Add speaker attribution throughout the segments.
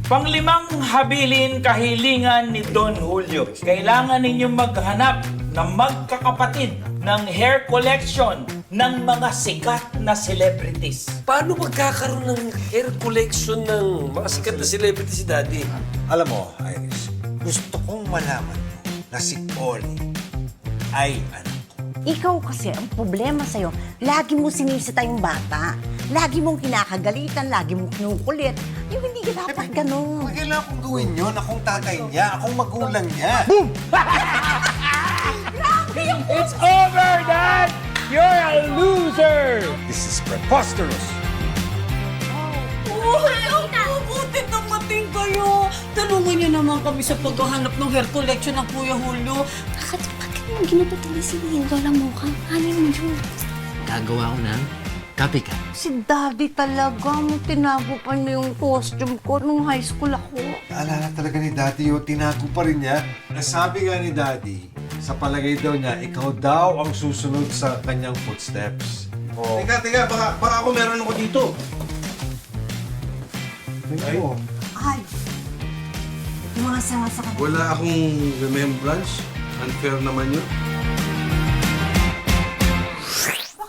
Speaker 1: Panglimang habilin kahilingan ni Don Julio. Kailangan ninyong maghanap ng magkakapatid ng hair collection ng mga sikat na celebrities.
Speaker 2: Paano magkakaroon ng hair collection ng mga sikat na celebrity si Daddy?
Speaker 3: Alam mo, Iris, gusto kong malaman mo na si Oli ay anak ko.
Speaker 4: Ikaw kasi, ang problema sa'yo, lagi mo sinisita yung bata. Lagi mong kinakagalitan, lagi mong kinukulit. Yung hindi ka dapat ganun.
Speaker 3: Kung kailangan kong gawin yun, akong tatay niya, akong magulang niya.
Speaker 1: It's over, Dad! You're a loser!
Speaker 3: This is preposterous.
Speaker 5: Buti dumating kayo. Tanungan niyo naman kami sa paghahanap ng hair collection ng Kuya Julio.
Speaker 6: Bakit mo ginatutuloy si Lola mo ka? Ano mo yun?
Speaker 7: Gagawa ko ng copycat.
Speaker 4: Si Daddy talaga, mo tinago pa niya yung costume ko nung high school ako.
Speaker 3: Naalala talaga ni Daddy yun, tinago pa rin niya. Nasabi nga ni Daddy, sa palagay daw niya, ikaw daw ang susunod sa kanyang footsteps. Oh.
Speaker 8: Teka, baka ako meron ako dito.
Speaker 4: Ay, yung mga sa kanila.
Speaker 8: Wala akong remembrance. Unfair naman yun.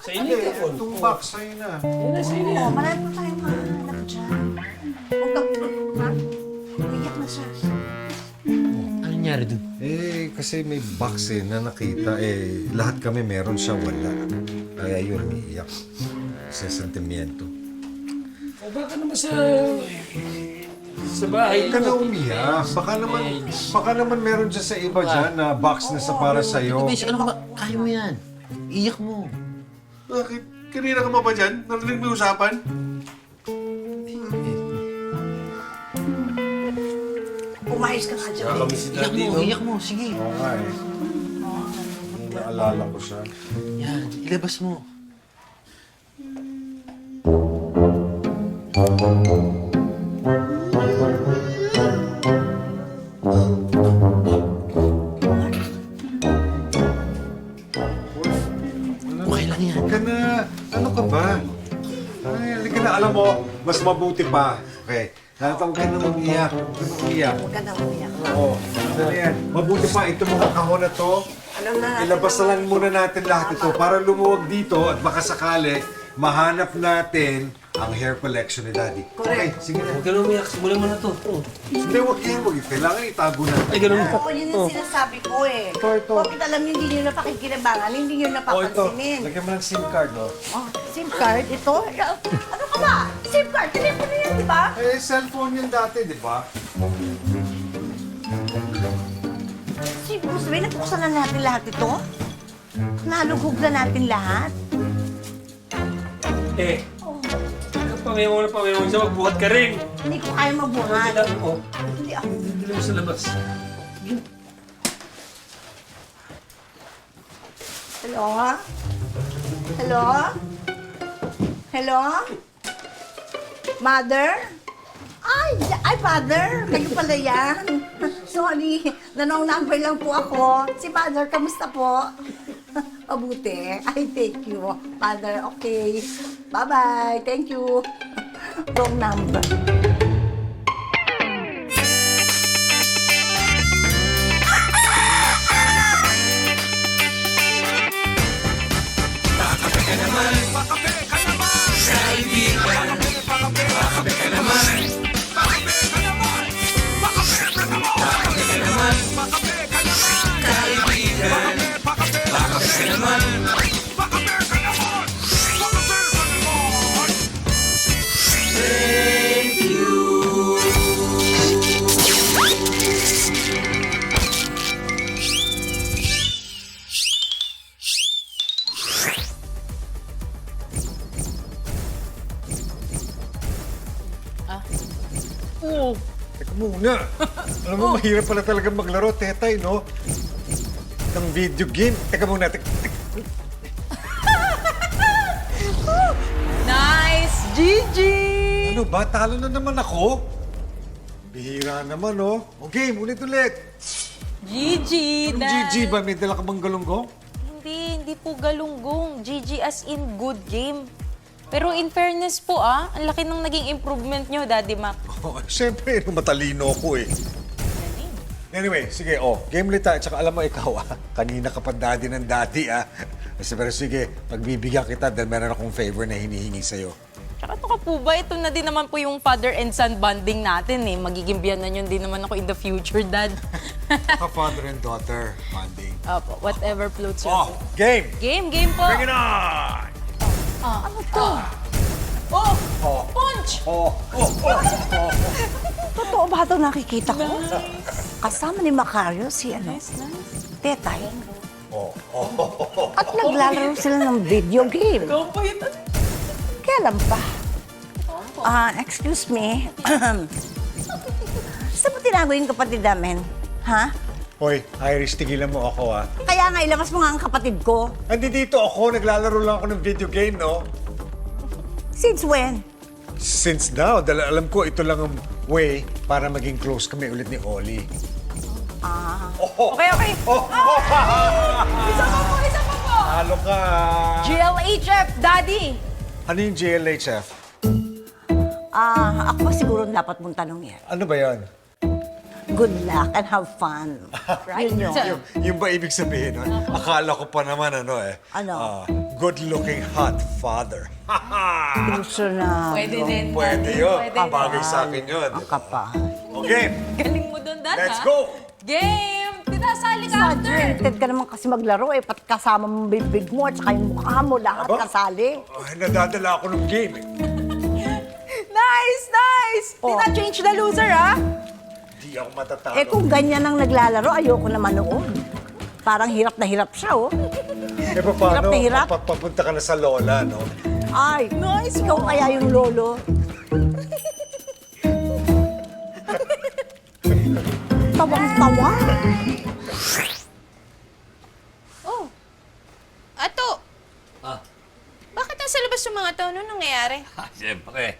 Speaker 2: Sa inyo ka po.
Speaker 3: Itong box sa'yo na.
Speaker 4: Oo, marami pa tayong mahanap dyan. Huwag kang ha? Umiyak na siya.
Speaker 7: Ano nangyari dun?
Speaker 3: Kasi may box na nakita. Lahat kami meron siya, wala. Kaya yun, umiiyak. Sa sentimiento.
Speaker 2: O baka naman sa bahay.
Speaker 3: Huwag ka na umiyak. Baka naman meron dyan sa iba dyan na box na sa para sa'yo.
Speaker 7: Miss, ano ba? Kaya mo yan. Iyak mo.
Speaker 8: Bakit? Kanina ka ba dyan? Narinig mo yung usapan?
Speaker 4: Umayos ka nga dyan.
Speaker 2: Kami si
Speaker 7: Iyak
Speaker 2: Daddy,
Speaker 7: mo,
Speaker 2: no?
Speaker 7: iyak mo. Sige.
Speaker 3: Oo nga eh. Naalala ko siya.
Speaker 7: Yan, ilabas mo. Okay lang yan.
Speaker 3: Huwag ka na. Ano ka ba? Ay, halika na. Alam mo, mas mabuti pa. Okay. Huwag ka na mag-iyak. Huwag ka na mag-iyak.
Speaker 4: Huwag ka na umiyak.
Speaker 3: Oo. Ano yan? Mabuti pa. Ito mga kahon na to.
Speaker 4: Alam na natin.
Speaker 3: Ilabas na lang muna natin lahat ito para lumuwag dito at baka sakali mahanap natin ang hair collection ni Daddy. Okay, sige na.
Speaker 2: Huwag ka na umiyak. Simulan mo na to. Oh.
Speaker 3: Hindi, huwag yan. Huwag. Kailangan itago natin.
Speaker 2: Ay, ganun.
Speaker 4: Ako yun yung sinasabi ko eh.
Speaker 3: Ito.
Speaker 4: Bakit alam niyo hindi niyo napakikinabangan, hindi niyo napapansinin.
Speaker 3: Lagyan mo ng SIM card, oh.
Speaker 4: Oh, SIM card? Ito? Ano ka ba? SIM card? Telepono yan, di ba?
Speaker 3: Cellphone yun dati, di ba?
Speaker 4: Siguro sabihin, nabuksan na natin lahat ito? Nalughog na natin lahat?
Speaker 2: Pangyaw siya, magbuhat ka rin.
Speaker 4: Hindi ko kaya mabuhat.
Speaker 2: Kailangan mo.
Speaker 4: Hindi ako.
Speaker 2: Dili mo sa labas.
Speaker 4: Hello? Hello? Hello? Mother? Ay, father! Kayo pala yan. Sorry, nanong number lang po ako. Si father, kamusta po? Mabuti. Ay, thank you. Father, okay. Bye-bye. Thank you. Wrong number.
Speaker 3: Teka muna. Alam mo, mahirap pala talaga maglaro, tetay, no? Ng video game. Teka muna.
Speaker 5: Nice! Gigi!
Speaker 3: Ano ba? Talo na naman ako? Bihira naman, no? Okay, ulit.
Speaker 5: Gigi!
Speaker 3: Anong GG ba? May dala ka bang galunggong?
Speaker 6: Hindi po galunggong. GG as in good game.
Speaker 9: Pero in fairness po ang laki ng naging improvement nyo, Daddy Mac.
Speaker 3: Oh, siyempre, matalino ko eh. Anyway, sige, game ulit tayo. Tsaka alam mo, ikaw kanina ka pa daddy ng daddy Pero sige, pagbibigyan kita dahil meron akong favor na hinihingi sa'yo.
Speaker 9: Tsaka ito ka po ba, ito na din naman po yung father and son bonding natin eh. Magiging biyanan yun din naman ako in the future, Dad.
Speaker 3: Father and daughter bonding.
Speaker 9: Opo, whatever floats your boat.
Speaker 3: Game!
Speaker 9: Game po.
Speaker 3: Bring it on!
Speaker 4: Ano to?
Speaker 9: Punch!
Speaker 4: Totoo ba ito nakikita ko? Kasama ni Macario si Tetay. At naglalaro sila ng video game. Kailan pa? Excuse me. Saan mo tinago yung kapatid namin? Ha?
Speaker 3: Hoy, Irish, tigilan mo ako
Speaker 4: Kaya nga ilabas mo nga ang kapatid ko.
Speaker 3: Andi dito ako, naglalaro lang ako ng video game, no?
Speaker 4: Since when?
Speaker 3: Since now, dahil alam ko ito lang ang way para maging close kami ulit ni Oli.
Speaker 9: Okay.
Speaker 4: Isa pa po!
Speaker 3: Halo ka!
Speaker 9: GLHF, Daddy!
Speaker 3: Ano yung GLHF?
Speaker 4: Ako siguro dapat mong tanongin.
Speaker 3: Ano ba yan?
Speaker 4: Good luck and have fun. Right? Yun yun.
Speaker 3: Yung ba ibig sabihin nun? Akala ko pa naman
Speaker 4: Ano?
Speaker 3: good-looking hot father.
Speaker 4: Gusto na.
Speaker 9: Pwede din.
Speaker 3: Pwede yun.
Speaker 9: Pwede.
Speaker 3: Bagay sa akin yun.
Speaker 4: Ang kapal.
Speaker 3: Okay,
Speaker 9: Galing mo doon, Dad,
Speaker 3: let's
Speaker 9: ha?
Speaker 3: go!
Speaker 9: Game! Tinasali ka after!
Speaker 4: Exaggerated ka naman kasi maglaro Pat kasama mong bibig mo at saka yung mukha mo, lahat
Speaker 3: Aba?
Speaker 4: kasali.
Speaker 3: Ay, nadadala ako ng game.
Speaker 9: Nice! Di na change the loser, ha?
Speaker 3: Di ako matatalo.
Speaker 4: Kung ganyan ang naglalaro, ayoko naman noon. Parang hirap na hirap siya,
Speaker 3: Paano?
Speaker 4: hirap na hirap.
Speaker 3: Papunta ka na sa lola, no?
Speaker 4: Ay, ikaw kaya yung lolo. Tawang-tawa.
Speaker 10: Ato! Bakit nasa labas yung mga tao? Ano nangyayari?
Speaker 2: Siyempre.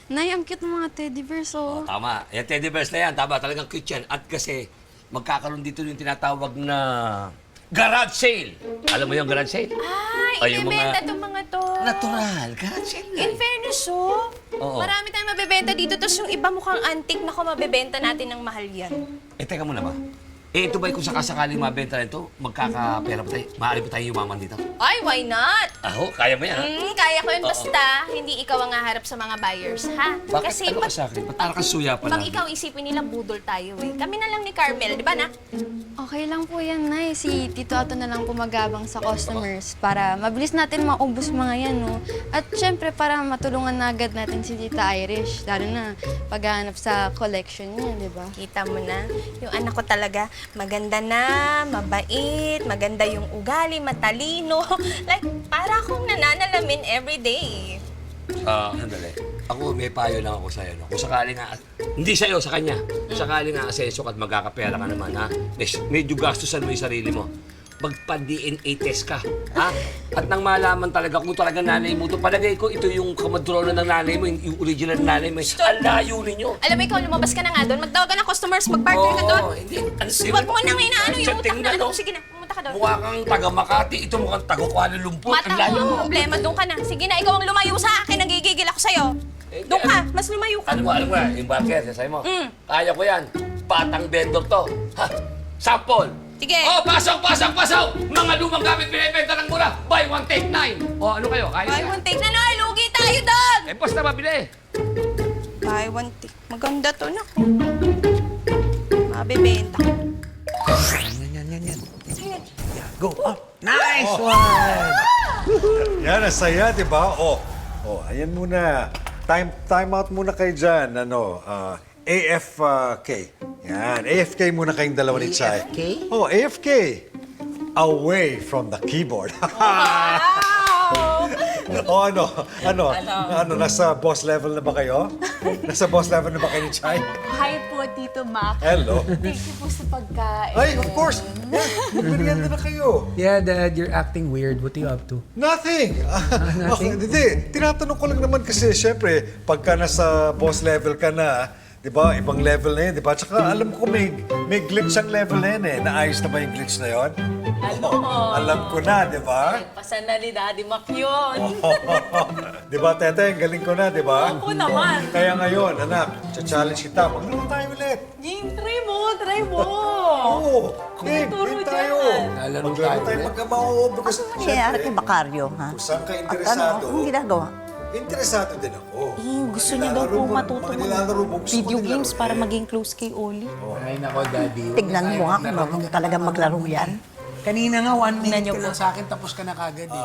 Speaker 6: Nay, ang cute ng mga teddy bears, oh.
Speaker 2: Tama. Yan, teddy bears na yan. Tama, talagang cute yan. At kasi, magkakaroon dito yung tinatawag na garage sale. Alam mo yung garage sale?
Speaker 10: Ay,
Speaker 2: yung
Speaker 10: ibebenta itong mga to.
Speaker 2: Natural. Garage sale na.
Speaker 10: In fairness,
Speaker 2: Oo.
Speaker 10: marami tayong mabebenta dito. Tapos yung iba mukhang antique na mabebenta natin ng mahal yan.
Speaker 2: Teka muna ba? Ito ba kung sakasakaling mabenta na ito, magkakapera pa tayo? Maaari pa tayo yumaman dito?
Speaker 10: Ay, why not?
Speaker 2: Kaya mo yan, ha?
Speaker 10: Kaya ko yun basta hindi ikaw ang haharap sa mga buyers, ha?
Speaker 2: Bakit?
Speaker 10: Kasi
Speaker 2: Ano ka sa akin? Ba't parang kang suya pa
Speaker 10: pag
Speaker 2: lang?
Speaker 10: ikaw isipin nila, budol tayo Kami na lang ni Carmel, di ba na?
Speaker 6: Okay lang po yan, Nay. Si Tito Ato na lang pumagabang sa customers para mabilis natin maubos mga yan, no? At syempre, para matulungan na agad natin si Tita Irish, lalo na paghahanap sa collection niya, di ba?
Speaker 10: Kita mo na, yung anak ko talaga, maganda na, mabait, maganda yung ugali, matalino. Like, para akong nananalamin everyday.
Speaker 2: Sandali. Ako, may payo lang ako sa'yo. No? Kung sakaling nga, hindi sa'yo, sa kanya. Kung sakaling nga asenso ka at magkakapera ka naman, ha? Medyo gastusan mo yung sarili mo. Magpa-DNA test ka, ha? At nang malaman talaga kung talaga nanay mo ito, palagay ko ito yung kamadrona ng nanay mo, yung original nanay mo. Ang layo ninyo.
Speaker 10: Alam mo, ikaw lumabas ka na nga doon, magtawag ka ng customers, mag-partner ka doon.
Speaker 2: Hindi.
Speaker 10: Huwag mo nang inaano yung utak na ano. Sige na, pumunta ka doon.
Speaker 2: Mukha kang taga Makati, ito mukhang taga Kuala Lumpur.
Speaker 10: Mata mo, problema, doon ka na. Sige na, ikaw ang lumayo sa akin, nagigigil ako sa'yo. Doon ka, mas lumayo ka.
Speaker 2: Alam mo, yung barker, sasay mo. Kaya ko yan. Batang vendor to. Ha? Sample.
Speaker 10: Sige.
Speaker 2: Pasok! Mga lumang gamit binibenta ng mura. Buy one, take 9. Ano kayo? Kaya
Speaker 10: Buy one, take na na, lugi tayo doon!
Speaker 2: basta mabili.
Speaker 10: Buy one, take. Maganda to na. Mabibenta.
Speaker 7: Yan. Go. Nice one!
Speaker 3: Yan, asaya, di ba? Ayan muna. Time out muna kayo dyan. AFK. Yan, AFK muna kayong dalawa ni Chay.
Speaker 7: AFK?
Speaker 3: AFK. Away from the keyboard. Ano, nasa boss level na ba kayo? Nasa boss level na ba kayo ni Chay?
Speaker 9: Hi po, Tito Mac.
Speaker 3: Hello.
Speaker 9: Thank you po sa pagkain.
Speaker 3: Ay, of course. Magmerienda na kayo.
Speaker 11: Yeah, Dad, you're acting weird. What are you up to?
Speaker 3: Nothing.
Speaker 11: Nothing?
Speaker 3: Hindi. Tinatanong ko lang naman kasi, syempre, pagka nasa boss level ka na, di ba, ibang level na yun, di ba? Tsaka alam ko may glitch ang level na yun eh. Naayos na ba yung glitch na yun?
Speaker 9: Ano?
Speaker 3: Alam ko na, di ba?
Speaker 9: Pasan na ni Daddy Mac yun.
Speaker 3: Di ba, Tete? Ang galing ko na, di ba?
Speaker 9: Ako naman.
Speaker 3: Kaya ngayon, anak, challenge kita. Maglaro tayo ulit.
Speaker 9: Jing, try mo.
Speaker 3: Oo. Game
Speaker 9: Turo
Speaker 3: tayo.
Speaker 9: dyan.
Speaker 7: Lalaro
Speaker 3: Maglaro
Speaker 7: tayo
Speaker 3: tayo
Speaker 7: ulit.
Speaker 3: magkamaho. Because,
Speaker 4: Ano nangyayari kay Bacario, ha?
Speaker 3: kung saan ka
Speaker 4: At ano,
Speaker 3: interesado,
Speaker 4: anong ginagawa?
Speaker 3: interesado din ako.
Speaker 9: Gusto niya daw po matuto
Speaker 3: Mga nilalaro mo, gusto
Speaker 9: video
Speaker 3: ko din
Speaker 9: games
Speaker 3: laro
Speaker 9: para
Speaker 3: eh.
Speaker 9: maging close kay Oli.
Speaker 7: Ay, nako, Daddy.
Speaker 4: Tignan mo nga kung marunong talaga maglaro yan.
Speaker 7: Kanina nga, 1 minute
Speaker 9: niyo
Speaker 7: ka
Speaker 9: po.
Speaker 7: lang sa akin, tapos ka na kagad eh.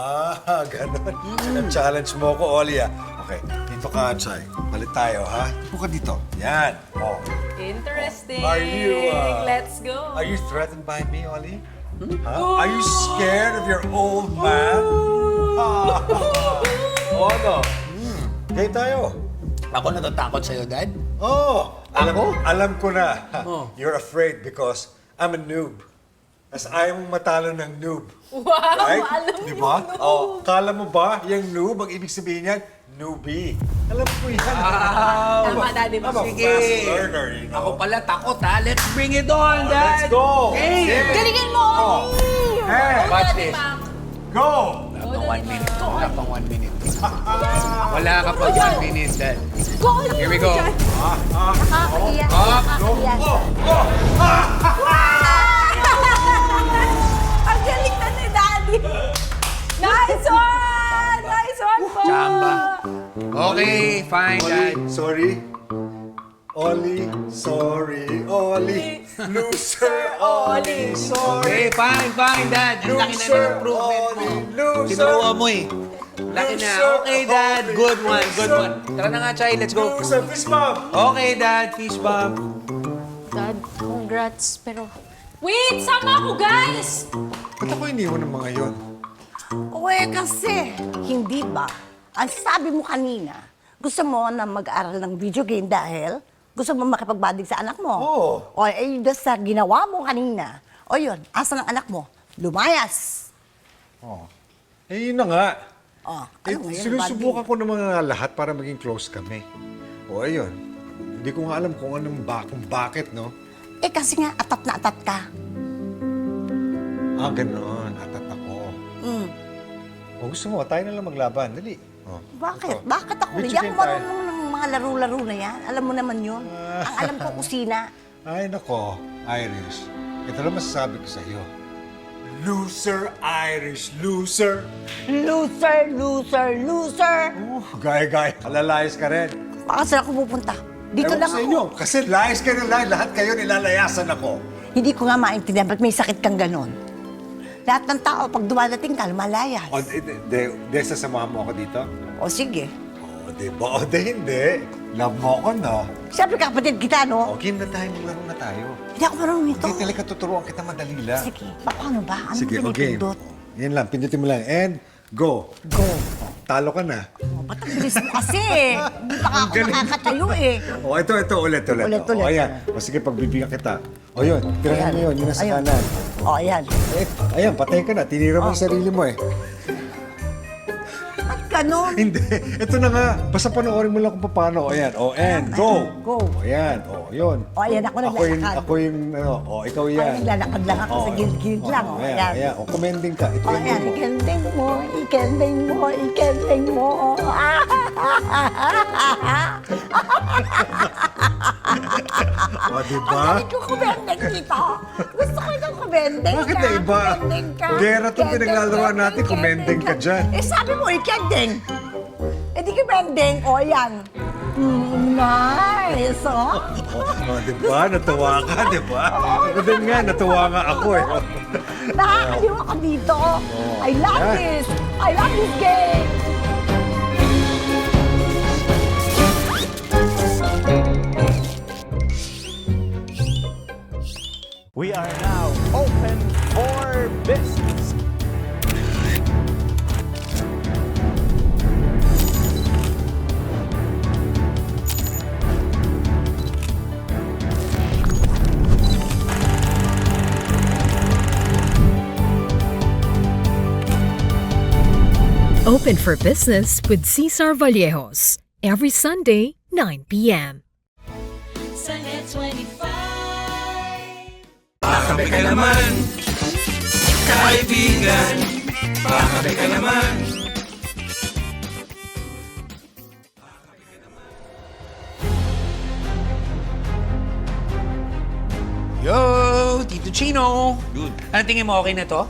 Speaker 3: Ganun. Challenge mo ko, Oli, ah. Okay, dito ka, Chay. Palit tayo, ha? Upo ka dito. Yan. Oh.
Speaker 9: Interesting.
Speaker 3: Are you,
Speaker 9: Let's go.
Speaker 3: Are you threatened by me, Oli? Huh? Are you scared of your old man? Oo, no? Okay tayo.
Speaker 7: Ako natatakot sa'yo, Dad.
Speaker 3: Oh, alam ko na.
Speaker 7: Oh.
Speaker 3: You're afraid because I'm a noob. Tapos ayaw mong matalo ng noob.
Speaker 9: Wow,
Speaker 3: Right?
Speaker 9: alam
Speaker 3: Di
Speaker 9: niyo
Speaker 3: ba?
Speaker 9: yung
Speaker 3: Oh, kala mo ba, yung noob, ang ibig sabihin niyan, newbie. Alam ko yan.
Speaker 9: Tama, Daddy Mac.
Speaker 3: I'm a
Speaker 7: Sige.
Speaker 3: fast learner, you know.
Speaker 7: Ako pala takot, ha? Let's bring it on, Dad!
Speaker 3: Let's go!
Speaker 7: Hey!
Speaker 9: Galingan mo, Oli!
Speaker 3: Hey!
Speaker 7: Watch
Speaker 9: Daddy
Speaker 7: this.
Speaker 9: Mac.
Speaker 3: Go!
Speaker 7: Wala pang 1 minute. Wala pang 1 minute. Wala ka pa 1 minute, Dad.
Speaker 9: Go, Oli!
Speaker 7: Here we go.
Speaker 4: Nakakaiyak.
Speaker 7: Up!
Speaker 4: Nakakaiyak.
Speaker 9: Ang galing na ni Daddy! Nice one! Nice one po!
Speaker 7: Chamba. Okay, fine, Dad.
Speaker 3: Sorry. Oli, sorry. Oli. Loser, Oli, sorry.
Speaker 7: Okay, fine, Dad. Ang laki na ng improvement mo.
Speaker 3: Loser.
Speaker 7: Tinuwa mo eh. Laki na. Okay, Dad. Good one, good one. Tara na nga, Chay. Let's go.
Speaker 3: Loser, fist bump.
Speaker 7: Okay, Dad. Fish bump.
Speaker 6: Dad, congrats. Pero
Speaker 9: Wait! Sama ako, guys!
Speaker 3: Ba't ako iniwan ng mga yon?
Speaker 4: Uwe, kasi, hindi ba? Ang sabi mo kanina, gusto mo na mag-aral ng video game dahil gusto mo makipagbanding sa anak mo.
Speaker 3: Oo.
Speaker 4: O, eh, yun sa ginawa mo kanina. O yun, asa ng anak mo? Lumayas.
Speaker 3: Oh. Eh, yun na nga.
Speaker 4: Oh,
Speaker 3: Eh,
Speaker 4: ano ngayon,
Speaker 3: sinusubukan ko ng mga lahat para maging close kami. O, ayun. Hindi ko nga alam kung kung bakit, no?
Speaker 4: Eh, kasi nga, atat na atat ka.
Speaker 3: Ah, gano'n. Atat ako.
Speaker 4: Mm.
Speaker 3: O, gusto mo, tayo na lang maglaban. Dali. Oh,
Speaker 4: Bakit?
Speaker 3: ito.
Speaker 4: Bakit ako?
Speaker 3: Video
Speaker 4: Hindi ako
Speaker 3: game tayo.
Speaker 4: marunong ng mga laro-laro na yan. Alam mo naman yun. Ang alam ko, kusina.
Speaker 3: Ay, nako, Irish. Ito lang masasabi ko sa iyo. Loser, Irish, loser.
Speaker 4: Loser, loser, loser.
Speaker 3: Gaya-gaya. Alalayas ka rin.
Speaker 4: Baka saan ako pupunta? Dito
Speaker 3: Ewan
Speaker 4: lang
Speaker 3: ko sa
Speaker 4: ako.
Speaker 3: inyo. Kasi layas ka na layas. Lahat kayo nilalayasan ako.
Speaker 4: Hindi ko nga maintindihan ba't may sakit kang ganon. Lahat ng tao, pag dumadating ka, lumalayas.
Speaker 3: O, de sasamahan mo ako dito?
Speaker 4: O sige.
Speaker 3: O, di ba? O, de hindi. Love mo ako, no?
Speaker 4: Siyempre kapatid kita,
Speaker 3: O,
Speaker 4: no?
Speaker 3: game na tayo. Maglaro na tayo.
Speaker 4: Hindi ako marunong nito.
Speaker 3: Hindi talaga tuturuan kita madali lang.
Speaker 4: Sige. Paano ba? Ano
Speaker 3: Sige,
Speaker 4: ba
Speaker 3: o game.
Speaker 4: pinipindot?
Speaker 3: Yan lang, pindutin mo lang. And, go.
Speaker 4: Go.
Speaker 3: Talo ka na.
Speaker 4: O, ba't ang bilis mo kasi? Hindi pa ako nakakatayo eh.
Speaker 3: O, ito, ulit.
Speaker 4: Ulit.
Speaker 3: O, ayan. O, sige, pagbibigyan kita. O, yun. Tirahan mo yun. Yun nasa
Speaker 4: Ayun.
Speaker 3: kanan.
Speaker 4: O, ayan.
Speaker 3: Eh, ayan, patay ka na. Tinira mo yung sarili mo eh.
Speaker 4: Ba't ganon?
Speaker 3: Hindi. Ito na nga. Basta panoorin mo lang kung paano. Ayan. O, and, go.
Speaker 4: Go.
Speaker 3: O, ayan. O, yun.
Speaker 4: O, ayan ako naglalakad.
Speaker 3: Ako yung, ano. O, ikaw
Speaker 4: Parang
Speaker 3: yan.
Speaker 4: naglalakad lang ako sa gilid-gilid lang. O,
Speaker 3: Ayan,
Speaker 4: ayan.
Speaker 3: ayan. O, commending ka.
Speaker 4: O,
Speaker 3: Itrending
Speaker 4: ayan.
Speaker 3: mo.
Speaker 4: Ikending mo, ikending mo, ikending mo.
Speaker 3: O, diba?
Speaker 4: Ang galing ko kumending dito. Gusto ko yung kumending
Speaker 3: Bakit
Speaker 4: ka.
Speaker 3: na iba?
Speaker 4: Kumending ka.
Speaker 3: Gera itong
Speaker 4: Kending,
Speaker 3: pinaglalaroan natin,
Speaker 4: kending,
Speaker 3: kumending ka
Speaker 4: kending.
Speaker 3: dyan.
Speaker 4: Eh, sabi mo, ikending. Eh, di kumending. O, yan. Nice, oh.
Speaker 3: O, diba? Natuwa ka, diba? Ako din nga, natuwa nga ako eh.
Speaker 4: Nakakaliw ako dito. I love
Speaker 3: Yan.
Speaker 4: this. I love this game.
Speaker 12: We are now open for business.
Speaker 13: Open for Business with Cesar Vallejos. Every Sunday, 9 p.m.
Speaker 7: Kami ka naman.
Speaker 1: Kaibigan, baka ka naman.
Speaker 7: Yo, Tito Chino.
Speaker 2: Good.
Speaker 7: Ano tingin mo, okay na to?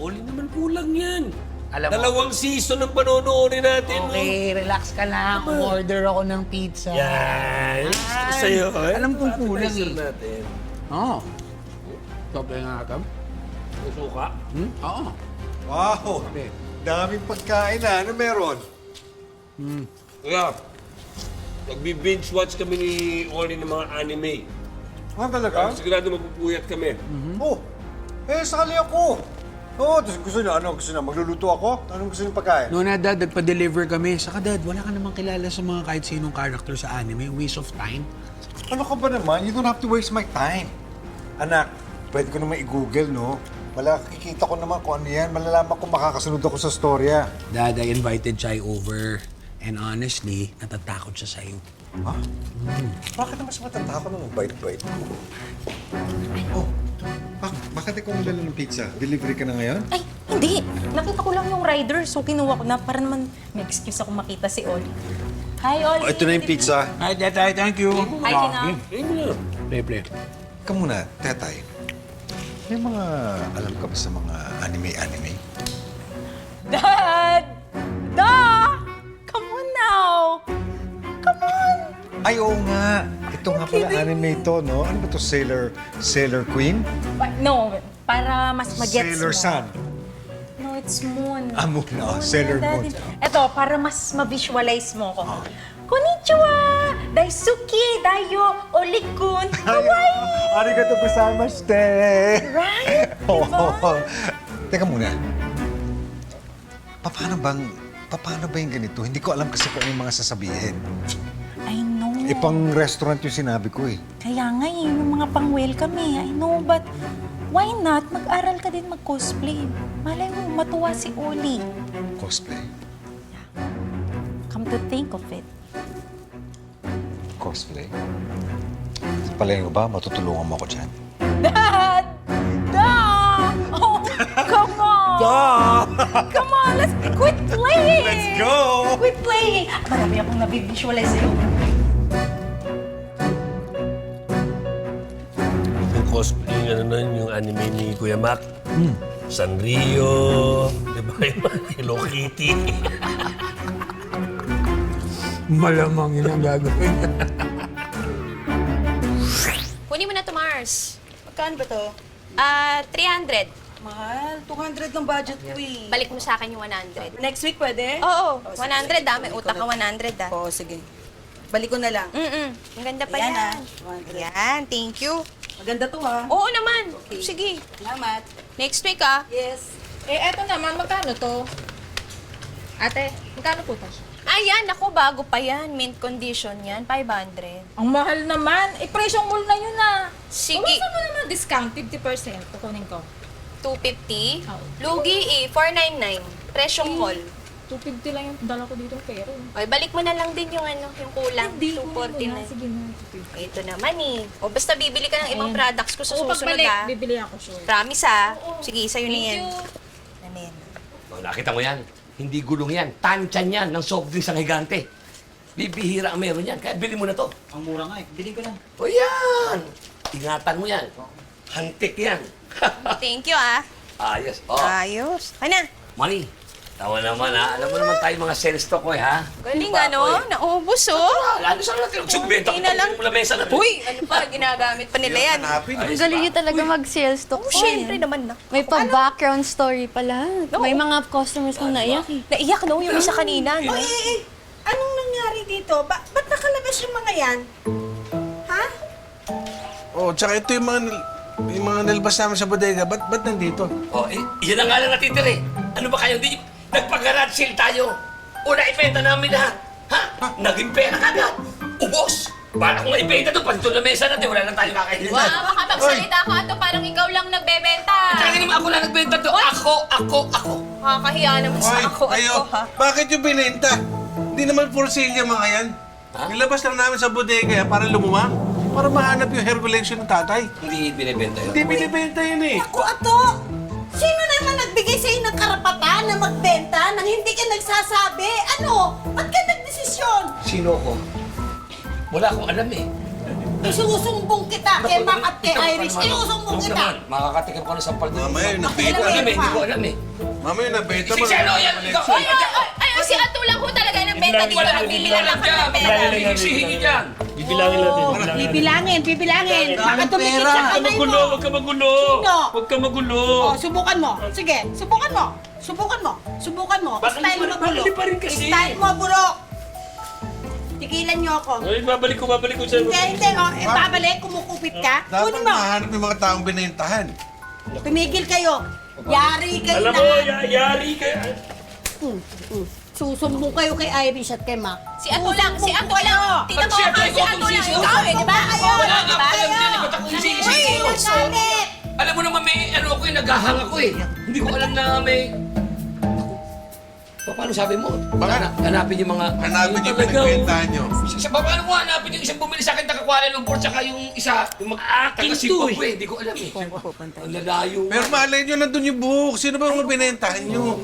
Speaker 2: Oli naman kulang yan.
Speaker 7: Alam mo-
Speaker 2: Dalawang season ang panonoorin natin.
Speaker 11: Okay, relax ka lang. Order ako ng pizza.
Speaker 2: Yan.
Speaker 11: Ay,
Speaker 2: Sa'yo, eh.
Speaker 11: alam kong kulang
Speaker 2: Appetizer
Speaker 11: eh.
Speaker 2: natin.
Speaker 11: Oo. Tope nga ito.
Speaker 2: May suka.
Speaker 11: Oo.
Speaker 3: Wow! Daming pagkain na. Ano meron?
Speaker 2: Kaya, nagbi-binge watch kami ni Oli ng mga anime.
Speaker 3: Ah, talaga?
Speaker 2: Sigurado magpupuyat kami.
Speaker 3: Oh, sakali ako. Oh, tapos gusto niyo, magluluto ako? Anong gusto niyo pagkain?
Speaker 11: No na, Dad, nagpa-deliver kami. Saka, Dad, wala ka namang kilala sa mga kahit sinong character sa anime. Waste of time.
Speaker 3: Ano ka ba naman? You don't have to waste my time. Anak, pwede ko naman i-google, no? Kikita ko naman kung ano yan. Malalaman ko makakasunod ako sa storya.
Speaker 11: Dad, I invited Chai over. And honestly, natatakot siya sa'yo.
Speaker 3: Ha? Bakit naman siya matatakot ng bite-bite ko? Oh, bakit ikaw magdala ng pizza? Delivery ka na ngayon?
Speaker 9: Ay, hindi. Nakita ko lang yung rider, so kinuha ko na para naman may excuse ako makita si Oli. Hi, Oli.
Speaker 3: Oh, ito na yung pizza.
Speaker 11: Hi, Tetay. Thank you.
Speaker 9: Hi, Kinang.
Speaker 11: Play.
Speaker 3: Ikaw muna, Tetay. May mga alam ka ba sa mga anime?
Speaker 9: Dad! Da! Come on now! Come on!
Speaker 3: Ay, oo nga. Ito nga pala anime ito, no? Ano ba ito? Sailor Queen?
Speaker 9: No, para mas mag-gets
Speaker 3: Sailor
Speaker 9: mo.
Speaker 3: Sun.
Speaker 9: No, it's Moon.
Speaker 3: Ah, Moon. Oh, Sailor Moon.
Speaker 9: Ito, para mas ma-visualize mo ko. Konnichiwa! Daisuke! Dayo! Olikun! Kawaii!
Speaker 3: Arigato gozaimashite!
Speaker 9: Right?
Speaker 3: Oo. Teka muna. Paano ba yung ganito? Hindi ko alam kasi kung ano yung mga sasabihin.
Speaker 9: I know.
Speaker 3: Pang restaurant yung sinabi ko eh.
Speaker 9: Kaya nga yung mga pang-welcome I know, but why not? Mag-aral ka din mag-cosplay. Malay mo, matuwa si Oli.
Speaker 3: Cosplay.
Speaker 9: Come to think of it.
Speaker 3: Cosplay? Sa palengke ba, matutulungan mo ako dyan?
Speaker 9: Dad! Dad! Oh, come on! Come on, let's quit playing!
Speaker 3: Let's go!
Speaker 9: Quit playing! Marami akong nabivisualize sa'yo.
Speaker 2: Yung cosplay yung anime ni Kuya Mac. Sanrio, di ba yung Hello Kitty?
Speaker 11: Malamang yun ang gagawin.
Speaker 10: Kunin mo na to, Mars.
Speaker 5: Magkano ba to?
Speaker 10: 300.
Speaker 5: Mahal, 200 ng budget ko eh.
Speaker 10: Balik mo sa akin yung 100.
Speaker 5: Next week pwede?
Speaker 10: Oo, 100 May utak ka 100
Speaker 5: Oo, sige. Balik ko na lang.
Speaker 10: Ang ganda pa
Speaker 5: Ayan,
Speaker 10: yan.
Speaker 5: 100.
Speaker 10: Yan, thank you.
Speaker 5: Maganda to ha.
Speaker 10: Oo naman.
Speaker 5: Okay.
Speaker 10: Sige.
Speaker 5: Salamat.
Speaker 10: Next week ah.
Speaker 5: Yes.
Speaker 9: Eto naman, magkano to? Ate, magkano po to?
Speaker 10: Ayan, ako bago pa yan. Mint condition yan, 500.
Speaker 9: Ang mahal naman. Presyong mall na yun
Speaker 10: Sige.
Speaker 9: Kumusta mo naman discount? 50%. Kukunin ko.
Speaker 10: 250.
Speaker 9: Oo.
Speaker 10: Lugi 499. Presyong mall.
Speaker 9: 250 lang yung dala ko dito pero.
Speaker 10: Ay, balik mo na lang din yung yung kulang.
Speaker 9: Hindi,
Speaker 10: 249.
Speaker 9: Sige na.
Speaker 10: Ito naman O basta bibili ka ng ibang products ko sa
Speaker 9: Oo,
Speaker 10: susunod
Speaker 9: pagbalik,
Speaker 10: ah.
Speaker 9: bibili ako sure.
Speaker 10: Promise Sige, sa'yo na yan. Ano yan?
Speaker 2: Oh, nakita mo yan? Hindi gulong yan. Tanchan yan ng soft drinks ang higante. Bibihira ang meron yan. Kaya bili mo na to.
Speaker 1: Ang mura nga Bili ko na.
Speaker 2: O yan! Ingatan mo yan. Hantik yan.
Speaker 10: Thank you
Speaker 2: Ayos. Oh,
Speaker 10: Ayos. Ano?
Speaker 2: Mali. Tawa naman Alam mo naman tayo mga sales stock ko ha.
Speaker 10: Galing
Speaker 2: Diba,
Speaker 10: naubos
Speaker 2: Lalo sa natin. Sugbenta ko
Speaker 10: Hindi na lang.
Speaker 2: mula mesa na.
Speaker 10: Uy, ano pa? Ginagamit pa nila yan.
Speaker 6: Ang galing niyo talaga mag-sales talk.
Speaker 10: Siyempre naman na.
Speaker 6: May pa-background story pala. May mga customers kong naiyak eh.
Speaker 10: Naiyak yung isa kanina, no?
Speaker 5: Anong nangyari dito? Ba't nakalabas yung mga yan? Ha?
Speaker 8: Oh, tsaka ito yung mga nalabas namin sa bodega. Ba't nandito?
Speaker 2: Oh, yan ang nga lang natitira eh. Ano ba kayo? Hindi nagpag-garage sale tayo. Una ipenta namin lahat. Ha? Naging pera kagad. Ubos. Para kung maipenta doon, pati ito na mesa natin, wala lang tayo kakainin.
Speaker 10: Wow, makapagsalita ka ito. Parang ikaw lang nagbebenta.
Speaker 2: Tsaka hindi naman ako lang nagbenta doon. Ako.
Speaker 10: Nakakahiya naman sa ako.
Speaker 8: Bakit yung binenta? Hindi naman for sale yung mga yan. Nilabas lang namin sa bodega para lumumang. Para mahanap yung hair collection ng tatay.
Speaker 2: Hindi binibenta yun.
Speaker 8: Hindi binibenta yun eh.
Speaker 4: Ako, ato! Sino naman nagbigay sa'yo ng karapatan na magbenta nang hindi ka nagsasabi? Ano? Ba't ka nagdesisyon?
Speaker 2: Sino ko? Wala akong alam eh.
Speaker 4: Isusumbong kita kay Mac at kay Irish. Isusumbong
Speaker 2: Huwag
Speaker 4: kita.
Speaker 2: naman. Makakatikim ko ng sampal doon.
Speaker 8: Mamaya yung
Speaker 2: Hindi
Speaker 8: nabenta.
Speaker 2: ko alam eh. Hindi ko alam eh.
Speaker 8: Mamaya yung nabenta mo.
Speaker 2: Si ano yan? Ikaw!
Speaker 10: Ay, si Ato lang ho talaga ng benta dito. Nagbibilang lang kami ng pera.
Speaker 2: Sihingi dyan.
Speaker 1: Bibilangin natin.
Speaker 4: Bibilangin. Baka tumikit sa kamay mo.
Speaker 1: Huwag ka magulo.
Speaker 4: Sino?
Speaker 1: Huwag ka magulo.
Speaker 4: Oh, subukan mo. Sige, subukan mo. Subukan mo. Style mo, bulok.
Speaker 1: Bakit pa rin kasi?
Speaker 4: Style mo, bulok. Tigilan niyo ako.
Speaker 1: Ay, babalik ko sa'yo.
Speaker 4: Hindi. Babalik, kumukupit ka.
Speaker 8: Dapat
Speaker 4: Kunin mo.
Speaker 8: mahanap yung mga taong binentahan.
Speaker 4: Tumigil kayo. Yari kayo
Speaker 1: Alam
Speaker 4: na.
Speaker 1: mo, yari ka.
Speaker 4: Susumbong kayo kay Irish at kay Mac.
Speaker 10: Si Ato lang. Tingnan mo
Speaker 2: Si Ato,
Speaker 10: ka, si
Speaker 2: ikaw
Speaker 10: Ato
Speaker 2: kung
Speaker 10: lang.
Speaker 2: sisiyo.
Speaker 10: Ikaw eh, di ba?
Speaker 2: Wala nga pa alam yan. Ba't ako sisisi?
Speaker 4: Nagalit!
Speaker 2: Alam mo naman may ano ako eh. Naghahang ako eh. Hindi ko alam na may... Paano sabi mo? Hanapin yung mga...
Speaker 8: Hanapin yung pinagbentahan nyo.
Speaker 2: Paano ko hanapin yung isang bumili sa akin taga Kuala Lumpur tsaka yung isa yung taga Zimbabwe? Hindi ko alam eh. Ang lalayo.
Speaker 8: Pero malay nyo, nandun yung buhok. Sino ba ang binentahan nyo?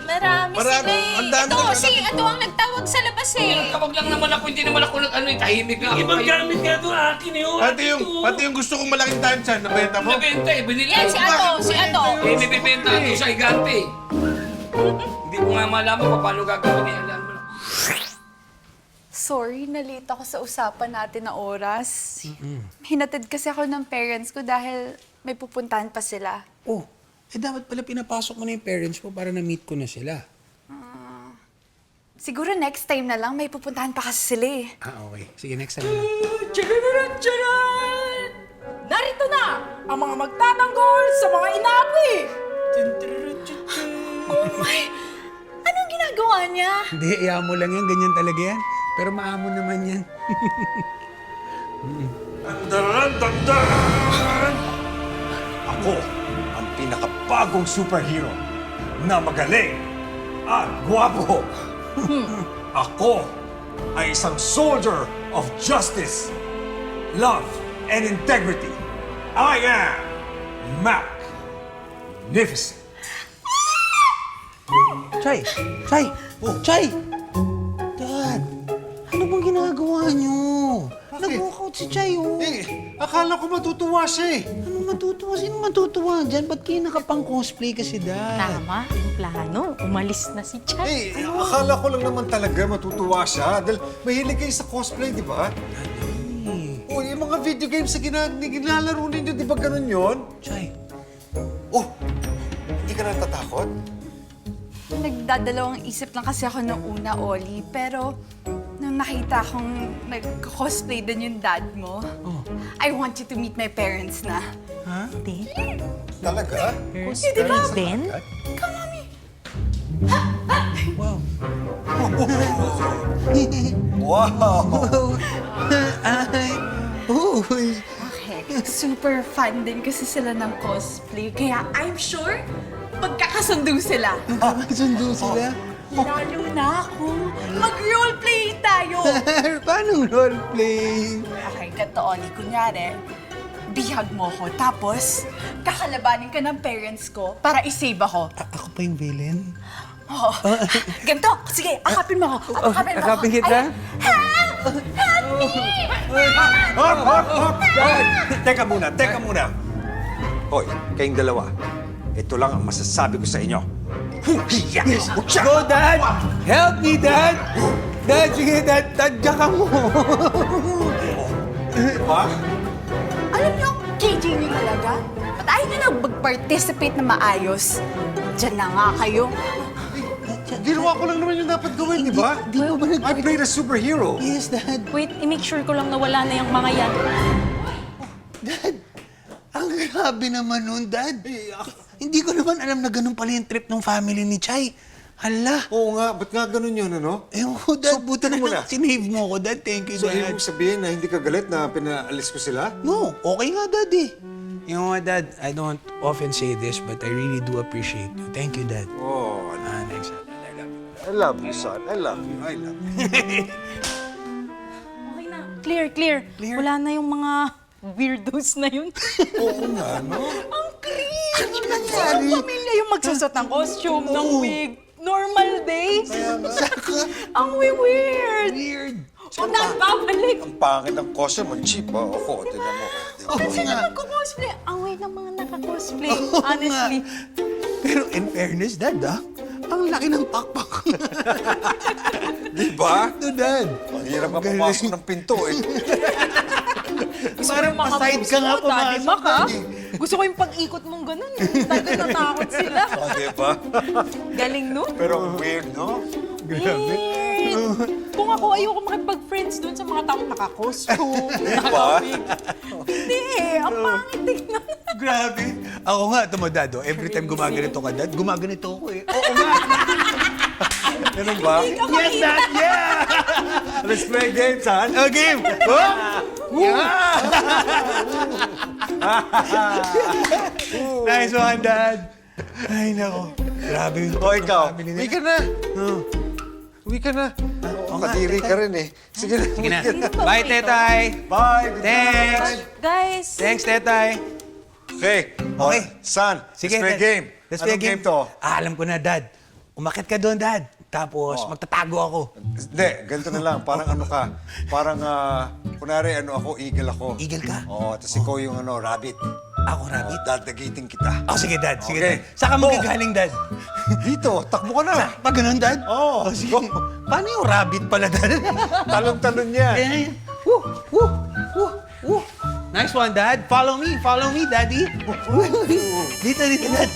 Speaker 10: Marami sila eh.
Speaker 8: Ang dami
Speaker 10: Ito,
Speaker 8: na-
Speaker 10: si Ato ang nagtawag sa labas eh.
Speaker 2: Tawag lang naman ako, hindi naman ako ano eh, tahimik nga ako.
Speaker 1: Ibang gamit nga ito, akin yun.
Speaker 8: Pati yung gusto kong malaking tansyan, nabenta mo?
Speaker 2: Nabenta eh, binili
Speaker 10: Yan,
Speaker 2: ko.
Speaker 10: si Ato.
Speaker 2: Eh, may bibenta ito sa higante eh. Hindi ko nga malaman kung paano gagawin niya. Alam mo lang.
Speaker 14: Sorry, nalate ako sa usapan natin na oras. Hinatid kasi ako ng parents ko dahil may pupuntahan pa sila.
Speaker 11: Oh, dapat pala pinapasok mo na yung parents mo para na-meet ko na sila.
Speaker 14: Siguro next time na lang, may pupuntahan pa kasi sila eh.
Speaker 11: Okay. Sige, next time na.
Speaker 5: Tcharan! Narito na ang mga magtatanggol sa mga inapoy!
Speaker 14: Oh my! Anong ginagawa niya?
Speaker 11: Hindi, iyaw mo lang yan. Ganyan talaga yan. Pero maamo naman yan.
Speaker 3: Ako ang pinakabagong superhero na magaling at gwapo. Ako ay isang soldier of justice, love, and integrity. I am Magnificent.
Speaker 11: Chay! Chay! Chay! Dad! Ano bang ginagawa niyo? Nag-walkout si Chay, oh.
Speaker 3: Akala ko matutuwa siya eh.
Speaker 11: Ano matutuwa? Sino matutuwa dyan? Ba't kayo nakapang-cosplay kasi, Dad?
Speaker 9: Tama, yung plano. Umalis na si Chay.
Speaker 3: Akala ko lang naman talaga matutuwa siya. Dahil mahilig kayo sa cosplay, di ba? Oh, yung mga video games na ginalaro ninyo, di ba ganun yun?
Speaker 11: Chay.
Speaker 3: Oh, hindi ka natatakot?
Speaker 14: Nagdadalawang isip lang kasi ako nung una, Oli. Pero nung nakita kong nag-cosplay din yung dad mo, I want you to meet my parents na.
Speaker 11: Ha?
Speaker 9: Din?
Speaker 3: Talaga?
Speaker 14: Di ba?
Speaker 9: Din?
Speaker 11: Wow.
Speaker 3: Wow!
Speaker 11: Ay. Oh.
Speaker 14: Okay. Super fun din kasi sila ng cosplay. Kaya I'm sure magkakasundo sila.
Speaker 11: Magkakasundo sila?
Speaker 14: Lalo na kung mag-roleplay tayo.
Speaker 11: Paano roleplay?
Speaker 14: Okay, ganito, Oli. Kunyari, bihag mo ko. Tapos, kakalabanin ka ng parents ko para isave ako.
Speaker 11: Ako pa yung villain?
Speaker 14: Oo. Ganito. Sige, akapin mo ako. Akapin mo ako.
Speaker 11: Akapin kita?
Speaker 14: Ay, help! Help me!
Speaker 3: Hop! Teka muna. Hoy, kayong dalawa. Ito lang ang masasabi ko sa inyo.
Speaker 11: Go, Dad! Help me, Dad! Dad, sige, Dad. Tadya ka mo.
Speaker 3: Diba?
Speaker 14: Alam niyo, KJ niyo talaga. Ba't ayaw niyo na mag-participate na maayos? Diyan na nga kayo.
Speaker 3: Ginawa ko lang naman yung dapat gawin, di ba?
Speaker 11: Di ba ba
Speaker 3: I played a superhero.
Speaker 11: Yes, Dad.
Speaker 9: Wait, i-make sure ko lang na wala na yung mga yan.
Speaker 11: Dad, ang grabe naman nun, Dad. Hindi ko naman alam na ganun pala yung trip ng family ni Chay. Hala.
Speaker 3: Oo nga, ba't nga ganun yun, ano?
Speaker 11: Ewan ko, Dad. Buta na
Speaker 3: muna.
Speaker 11: lang sinave mo ko, Dad. Thank you,
Speaker 3: So,
Speaker 11: Dad.
Speaker 3: ibig mong sabihin na hindi ka galit na pinaalis ko sila?
Speaker 11: No, okay nga, Dad eh. You know what, Dad? I don't often say this, but I really do appreciate you. Thank you, Dad.
Speaker 3: Oh,
Speaker 11: Thanks, Dad.
Speaker 3: I love you, son. I love you.
Speaker 9: Okay na. clear. Wala na yung mga weirdos na yun.
Speaker 11: Oo nga, no?
Speaker 9: Ang cringe! Ang pamilya yung magsusot ng costume, ng wig. Normal day. Ang weird. O, nagbabalik.
Speaker 3: Ang pangit ng costume, ang cheap, ha? Ako, tingnan mo.
Speaker 9: Sino nagko-cosplay? Ang weird ng mga naka-cosplay,
Speaker 11: Oo nga.
Speaker 9: honestly.
Speaker 11: Pero in fairness, Dad, ang laki ng pakpak.
Speaker 3: Di ba?
Speaker 11: No, Dad.
Speaker 3: Ang hirap nga pumasok ng pinto, eh.
Speaker 11: Parang aside ka nga
Speaker 9: Daddy
Speaker 11: pumasok.
Speaker 9: Mac, ha? Gusto ko yung pag-ikot mong ganun. Tagal natakot sila.
Speaker 3: O, di ba?
Speaker 9: Galing, no?
Speaker 3: Pero weird, no?
Speaker 9: Weird. Kung ako, ayoko makipag-friends dun sa mga taong naka-costume.
Speaker 3: Di ba?
Speaker 9: Hindi, ang pangit tingnan.
Speaker 11: Grabe. Ako nga, tumodad, every time gumaganito ka, Dad, gumaganito ako eh. Oo nga.
Speaker 3: Ganun ba?
Speaker 11: Yes, Dad, yeah!
Speaker 3: Let's play games, son.
Speaker 11: Oh, game! Nice one, Dad. Ay, nako. Grabe yung
Speaker 3: O, ikaw.
Speaker 11: family
Speaker 3: Uwi
Speaker 11: nila.
Speaker 3: ka na. Uwi ka na. Oo, kadiri ka rin, eh. Sige na.
Speaker 7: Sige na. Bye, Tetay.
Speaker 3: Bye. Good
Speaker 7: Thanks.
Speaker 3: night.
Speaker 9: Guys,
Speaker 7: Thanks, Tetay.
Speaker 3: Okay.
Speaker 11: Okay.
Speaker 3: Son,
Speaker 11: Sige,
Speaker 3: let's play
Speaker 11: Dad.
Speaker 3: game.
Speaker 11: Let's play
Speaker 3: Anong
Speaker 11: game.
Speaker 3: game to?
Speaker 11: Alam ko na, Dad. Umakit ka doon, Dad. Tapos, magtatago ako.
Speaker 3: Hindi, ganito na lang. Parang ano ka. Parang, kunwari, ako, eagle ako.
Speaker 11: Eagle ka?
Speaker 3: Oo, tapos ikaw yung rabbit.
Speaker 11: Ako, rabbit.
Speaker 3: Dadagitin kita.
Speaker 11: Oh, sige, Dad. Sige,
Speaker 3: Okay.
Speaker 11: Dad. Saan ka magagaling, Dad?
Speaker 3: Dito, takbo ka na.
Speaker 11: Pag ganun, Dad?
Speaker 3: Oo.
Speaker 11: Oh, sige. Paano yung rabbit pala, Dad?
Speaker 3: Talon-talon yan.
Speaker 11: Ayan. Woo! Woo! Woo! Woo! Nice one, Dad. Follow me, Daddy. Dito, Dad.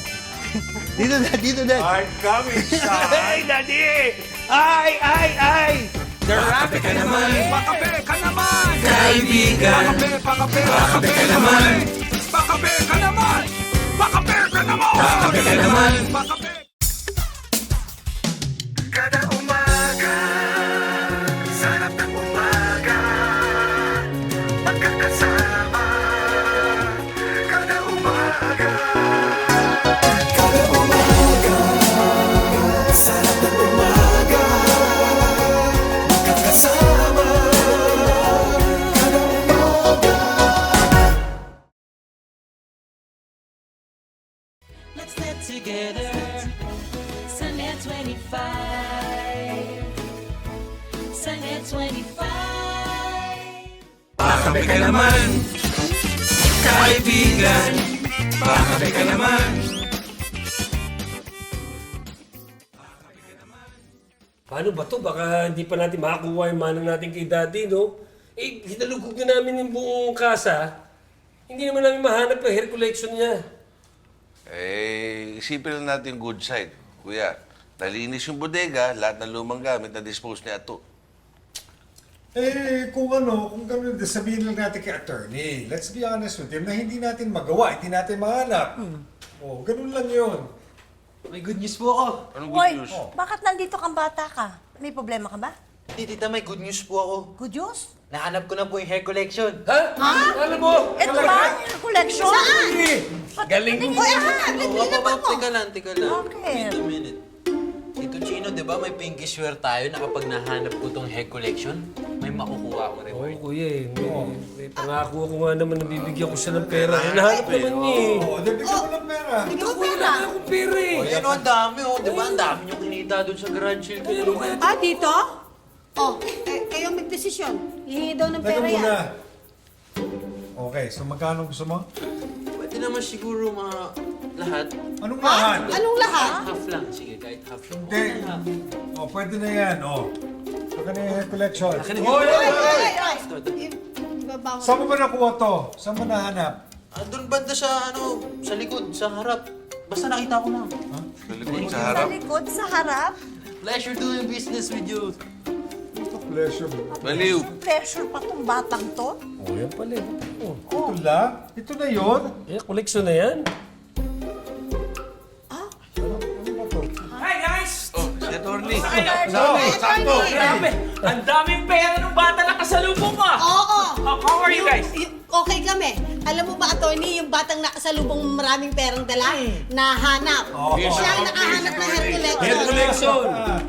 Speaker 11: Dito, Dad.
Speaker 3: I'm coming, son.
Speaker 11: Hey, Daddy! Ay!
Speaker 2: The rabbit ka naman.
Speaker 1: Pakape ka naman!
Speaker 2: Kaibigan.
Speaker 1: Pakape
Speaker 2: ka naman.
Speaker 1: Pakape ka naman! Pakape ka naman!
Speaker 2: Pakape ka naman.
Speaker 1: Pakape!
Speaker 12: Kada umaga, sarap ng umaga, magkakasama. Kada umaga, sarap ng umaga, magkakasama. Kada umaga.
Speaker 5: Let's get together. Sunday 25. Sunday 25.
Speaker 2: Pakape ka naman. Kaibigan. Pakape ka naman.
Speaker 15: Paano ba to? Baka hindi pa natin makakuha yung manang natin kay Daddy, no? Eh, hinalugog na namin yung buong kasa. Hindi naman namin mahanap yung hair collection niya.
Speaker 16: Eh, isipin lang natin yung good side. Kuya, nalinis yung bodega, lahat ng lumang gamit na-dispose ni Ato.
Speaker 3: Kung ganun, sabihin lang natin kay attorney. Let's be honest with him na hindi natin magawa, hindi natin mahanap. Oh, ganun lang yun.
Speaker 7: May good news po ako.
Speaker 16: Anong
Speaker 4: Hoy,
Speaker 16: good news?
Speaker 4: bakit nandito kang bata ka? May problema ka ba?
Speaker 7: Tita, may good news po ako.
Speaker 4: Good news?
Speaker 7: Nahanap ko na po yung hair collection.
Speaker 15: Ha? Alam mo?
Speaker 4: Ito ba? Collection? Saan?
Speaker 15: Galing mo.
Speaker 4: Hoy, nilabang mo.
Speaker 7: Teka lang.
Speaker 4: Okay.
Speaker 7: Wait a minute. Tito Chino, di ba may pinky swear tayo na kapag nahanap ko tong hair collection, may makukuha ko reward.
Speaker 15: Oo, kuya eh. May pangako ako nga naman na bibigyan ko siya ng pera. Hinahanap naman niya eh.
Speaker 3: Oo, bigyan mo ng pera.
Speaker 4: Ikaw pera.
Speaker 15: Akong pera eh.
Speaker 7: Ayan o, ang dami o. Di ba ang dami yung kinita doon sa garage sale? Kaya ano kaya?
Speaker 5: Ah, dito? Oh, kayo magdesisyon. Hihingi daw ng
Speaker 3: Teka
Speaker 5: pera yan.
Speaker 3: muna. Okay, so magkano gusto mo?
Speaker 7: Pwede naman siguro mga lahat.
Speaker 3: Anong lahat?
Speaker 5: Anong lahat?
Speaker 7: Half lang. Sige, kahit half lang.
Speaker 3: Hindi. Oh, pwede na yan. Oh. Saka na yung hair collection.
Speaker 5: Ibaba mo.
Speaker 3: Saan mo ba nakuha to? Saan mo nahanap?
Speaker 7: Doon banda sa sa likod, sa harap. Basta nakita ko lang.
Speaker 16: Sa likod sa
Speaker 4: Sa
Speaker 16: harap.
Speaker 4: likod, sa harap.
Speaker 7: Pleasure doing business with you.
Speaker 3: Pleasure.
Speaker 16: Baliw.
Speaker 4: Pressure pa tong batang to.
Speaker 15: Oh, yan pala eh. Oh.
Speaker 3: Ito lang? Ito na yun?
Speaker 15: Eh, collection na yan.
Speaker 1: Hi guys!
Speaker 16: Oh, si Atty.
Speaker 1: Sakto! Grabe! Ang daming pera ng bata na kasalubong mo!
Speaker 14: Oo.
Speaker 1: How are you guys?
Speaker 14: Okay kami. Alam mo ba, attorney, yung batang nakasalubong maraming perang dala, nahanap. Siya ang nakahanap ng hair collection.
Speaker 15: Hair collection!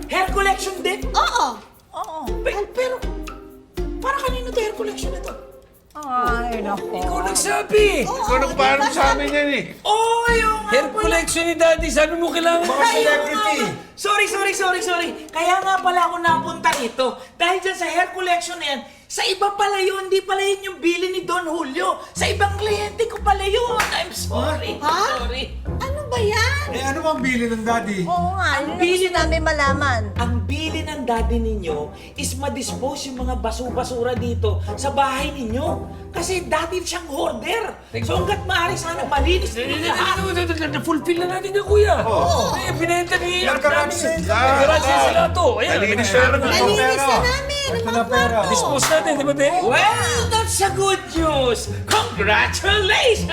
Speaker 1: Hair collection din?
Speaker 14: Oo.
Speaker 4: Oo.
Speaker 1: Pero, Para kanino to hair collection na to?
Speaker 4: Ay, nako.
Speaker 15: Ikaw nagsabi!
Speaker 16: Ikaw nagpaalam sa amin yan eh.
Speaker 1: Oh, yung
Speaker 15: Hair collection ni Daddy, sabi mo kailangan
Speaker 1: Mga celebrity. Sorry. Kaya nga pala ako napunta rito. Dahil dyan sa hair collection na yan, sa iba pala yun, hindi pala yun yung bili ni Don Julio. Sa ibang kliyente ko pala yun. I'm sorry. Sorry.
Speaker 4: Ano ba yan?
Speaker 3: Eh, ano bang bili ng daddy?
Speaker 4: Oo nga,
Speaker 1: Ang
Speaker 4: ano
Speaker 1: bili
Speaker 4: gusto namin malaman?
Speaker 1: Ang bili ng daddy ninyo is ma-dispose yung mga basura dito sa bahay ninyo. Kasi dati siyang hoarder. So hanggat maaari sana malinis ninyo lahat.
Speaker 15: Na-fulfill na natin yan, kuya. Oo. Eh, binenta ni
Speaker 3: Garage
Speaker 15: sila to. Ayan,
Speaker 16: Nalinis
Speaker 15: pera na.
Speaker 4: Nalinis na namin!
Speaker 3: Ito na pera.
Speaker 15: Dispose natin, di ba, te?
Speaker 1: Well, that's a good news. Congratulations!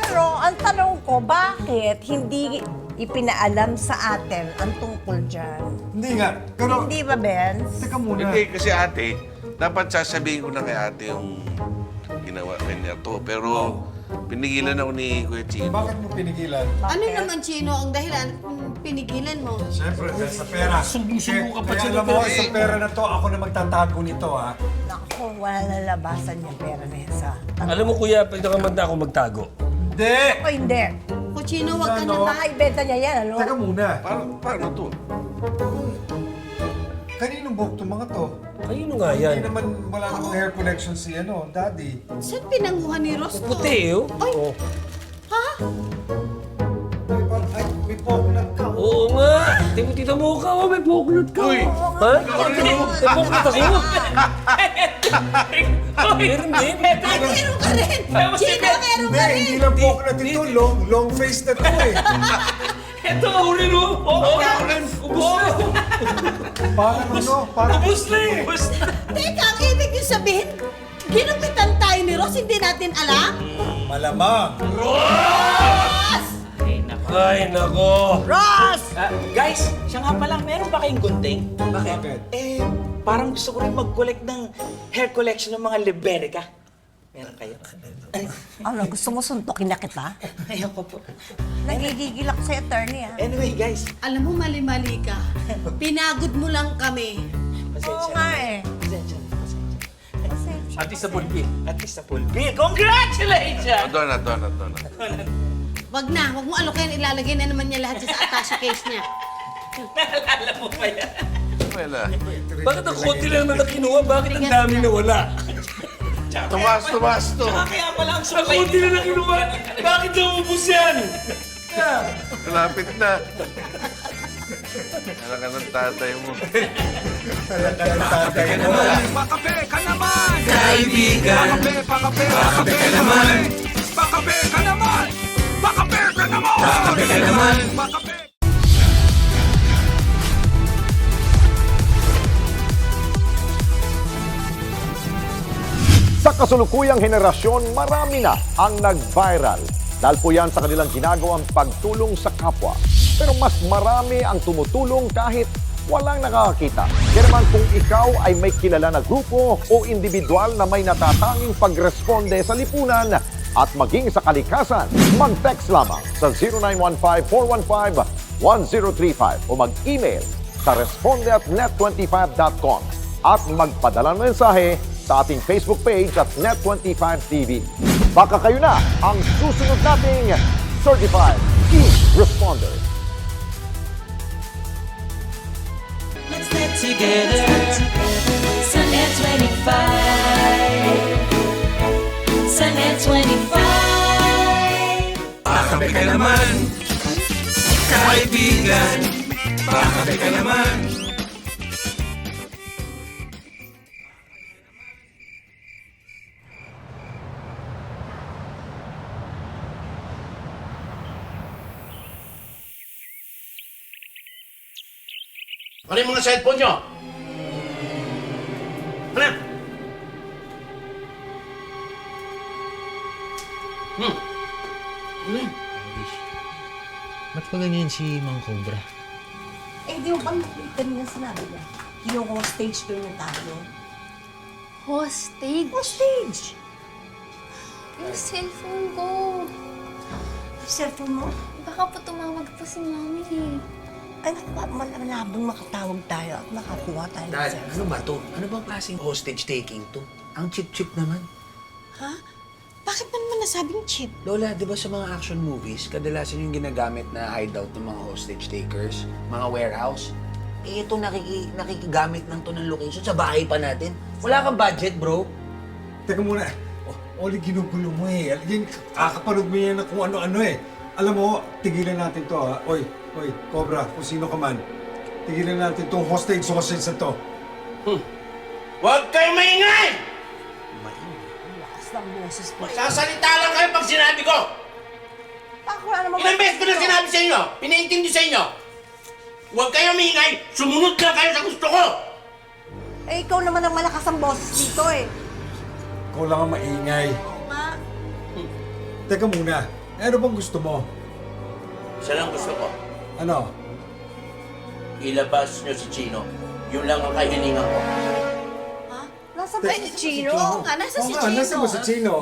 Speaker 4: Pero ang tanong ko, bakit hindi ipinaalam sa atin ang tungkol dyan?
Speaker 3: Hindi nga. Pero,
Speaker 4: Hindi ba, Benz?
Speaker 3: teka muna.
Speaker 16: Hindi, kasi ate, dapat sasabihin ko na kay ate yung ginawa niya to. Pero pinigilan ako ni Kuya Chino.
Speaker 3: Bakit mo pinigilan?
Speaker 5: Ano naman, Chino, ang dahilan kung pinigilan mo?
Speaker 3: Siyempre, dahil sa pera.
Speaker 15: Sumbong-sumbong ka pa
Speaker 3: Kaya
Speaker 15: siya
Speaker 3: alam
Speaker 15: ng
Speaker 3: mo,
Speaker 15: pera.
Speaker 3: sa pera na to, ako na magtatago nito, ha?
Speaker 4: Naku, wala nalabasan yung pera na yan sa...
Speaker 15: Alam mo, kuya, pinakamanda ako magtago.
Speaker 3: Hindi!
Speaker 4: O hindi.
Speaker 5: Kuchino, wag ka
Speaker 3: Ano?
Speaker 5: na.
Speaker 4: Makakaibenta niya yan, ano?
Speaker 3: Teka muna.
Speaker 16: Paano to?
Speaker 3: Kaninong buhok itong mga to?
Speaker 15: Ayun nga yan.
Speaker 3: Hindi naman, wala namang hair collection si, daddy.
Speaker 5: Saan pinanguhan ni Ross to?
Speaker 15: Puti, oh. Oo.
Speaker 3: Ay, may coconut ka.
Speaker 15: Oo nga. Tita mo ka, oh, may pokunot ka.
Speaker 16: Uy!
Speaker 15: Ha? May pokunot ako. Meron din.
Speaker 5: Meron ka rin! Chino, meron
Speaker 3: Hindi,
Speaker 5: ka rin!
Speaker 3: hindi lang coconut ito. Long face na to, eh.
Speaker 1: Ito, ako rin, oh. Ako rin. Ubus na.
Speaker 3: Parang ano, parang...
Speaker 1: Ubus na eh.
Speaker 5: Teka, ang ibig yung sabihin, ginupitan tayo ni Ross, hindi natin alam?
Speaker 3: Malamang.
Speaker 15: Ay, nako.
Speaker 4: Ross!
Speaker 1: Guys, siya nga pala, meron ba kayong gunting?
Speaker 3: Bakit?
Speaker 1: Eh, parang gusto ko rin mag-collect ng hair collection ng mga Liberica. Meron kayo?
Speaker 4: Ano, gusto mo suntukin na kita?
Speaker 1: Ayoko po.
Speaker 4: Nagigigil ako sa attorney, ha?
Speaker 1: Anyway, guys.
Speaker 5: Alam mo, mali-mali ka. Pinagod mo lang kami.
Speaker 4: Oo nga eh.
Speaker 1: Pasensya.
Speaker 15: At sa pulpi.
Speaker 1: At least sa pulpi. Congratulations!
Speaker 16: Doon.
Speaker 5: Wag mo alokin, ilalagay na naman niya lahat sa attache case niya.
Speaker 1: Naalala mo pa yan?
Speaker 16: Wala.
Speaker 15: Bakit ang konti lang na kinuha? Bakit ang dami na wala?
Speaker 16: Tumas to.
Speaker 1: Tsaka kaya pala ang
Speaker 15: Ang
Speaker 1: supply.
Speaker 15: konti lang na kinuha? Bakit naubos yan?
Speaker 16: Malapit na. Anak ka ng tatay mo.
Speaker 12: Pakape ka naman! Kaibigan! Pakape ka naman! Pakape ka naman! Pakape ka naman! Pakape ka naman! Pakape!
Speaker 17: Sa kasulukuyang henerasyon, marami na ang nag-viral. Dahil po yan sa kanilang ginagawang pagtulong sa kapwa. Pero mas marami ang tumutulong kahit walang nakakakita. Kaya naman kung ikaw ay may kilala na grupo o individual na may natatanging pagresponde sa lipunan at maging sa kalikasan, mag-text lamang sa 0915-415-1035 o mag-email sa responde@net25.com at magpadala ng mensahe sa ating Facebook page at Net25TV. Baka kayo na ang susunod nating Certified E-Responder.
Speaker 18: Let's get together sa Net25. Sa Net25.
Speaker 12: Pakape ka naman! Kaibigan! Pakape ka naman!
Speaker 19: Ano yung mga cellphone nyo? Ano yan?
Speaker 11: Ano yan? Ba't pa ganyan si Mang Cobra?
Speaker 4: Eh, di mo bang kanina sinabi niya? Kino-hostage ko yung tayo.
Speaker 6: Hostage?
Speaker 4: Hostage!
Speaker 6: Yung cellphone ko.
Speaker 4: Cellphone mo?
Speaker 6: Baka po tumawag po si Mami eh.
Speaker 4: Ay, malabang makatawag tayo at makakuha tayo.
Speaker 11: Dad, ano ba to? Ano bang klaseng hostage taking to? Ang cheap-cheap naman.
Speaker 14: Ha? Bakit mo naman nasabing cheap?
Speaker 11: Lola, di ba sa mga action movies, kadalasan yung ginagamit na hideout ng mga hostage takers, mga warehouse? Eh, ito nakikigamit ng to ng location sa bahay pa natin. Wala kang budget, bro.
Speaker 3: Teka muna. Oli, ginugulo mo eh. Kakapanood mo yan na kung ano-ano eh. Alam mo, tigilan natin to ha. Oy, Cobra, kung sino ka man. Tigilan natin tong hostage sausage na to.
Speaker 19: Huwag kayo maingay!
Speaker 4: Lakas ng boses po.
Speaker 19: Sasalita lang kayo pag sinabi ko!
Speaker 4: Ako na naman.
Speaker 19: Ilang beses ko na sinabi sa inyo, pinaintindi sa inyo. Huwag kayo maingay, sumunod lang kayo sa gusto ko!
Speaker 4: Eh, ikaw naman ang malakas ang boses dito eh.
Speaker 3: Ikaw lang ang maingay.
Speaker 4: Oo nga.
Speaker 3: Teka muna, ano bang gusto mo?
Speaker 19: Isa lang gusto ko,
Speaker 3: Ano?
Speaker 19: ilabas nyo si Chino. Yun lang ang kahilingan ko.
Speaker 4: Nasa ba si Chino? Oo nga, nasa si Chino.
Speaker 3: Nasa ba si Chino?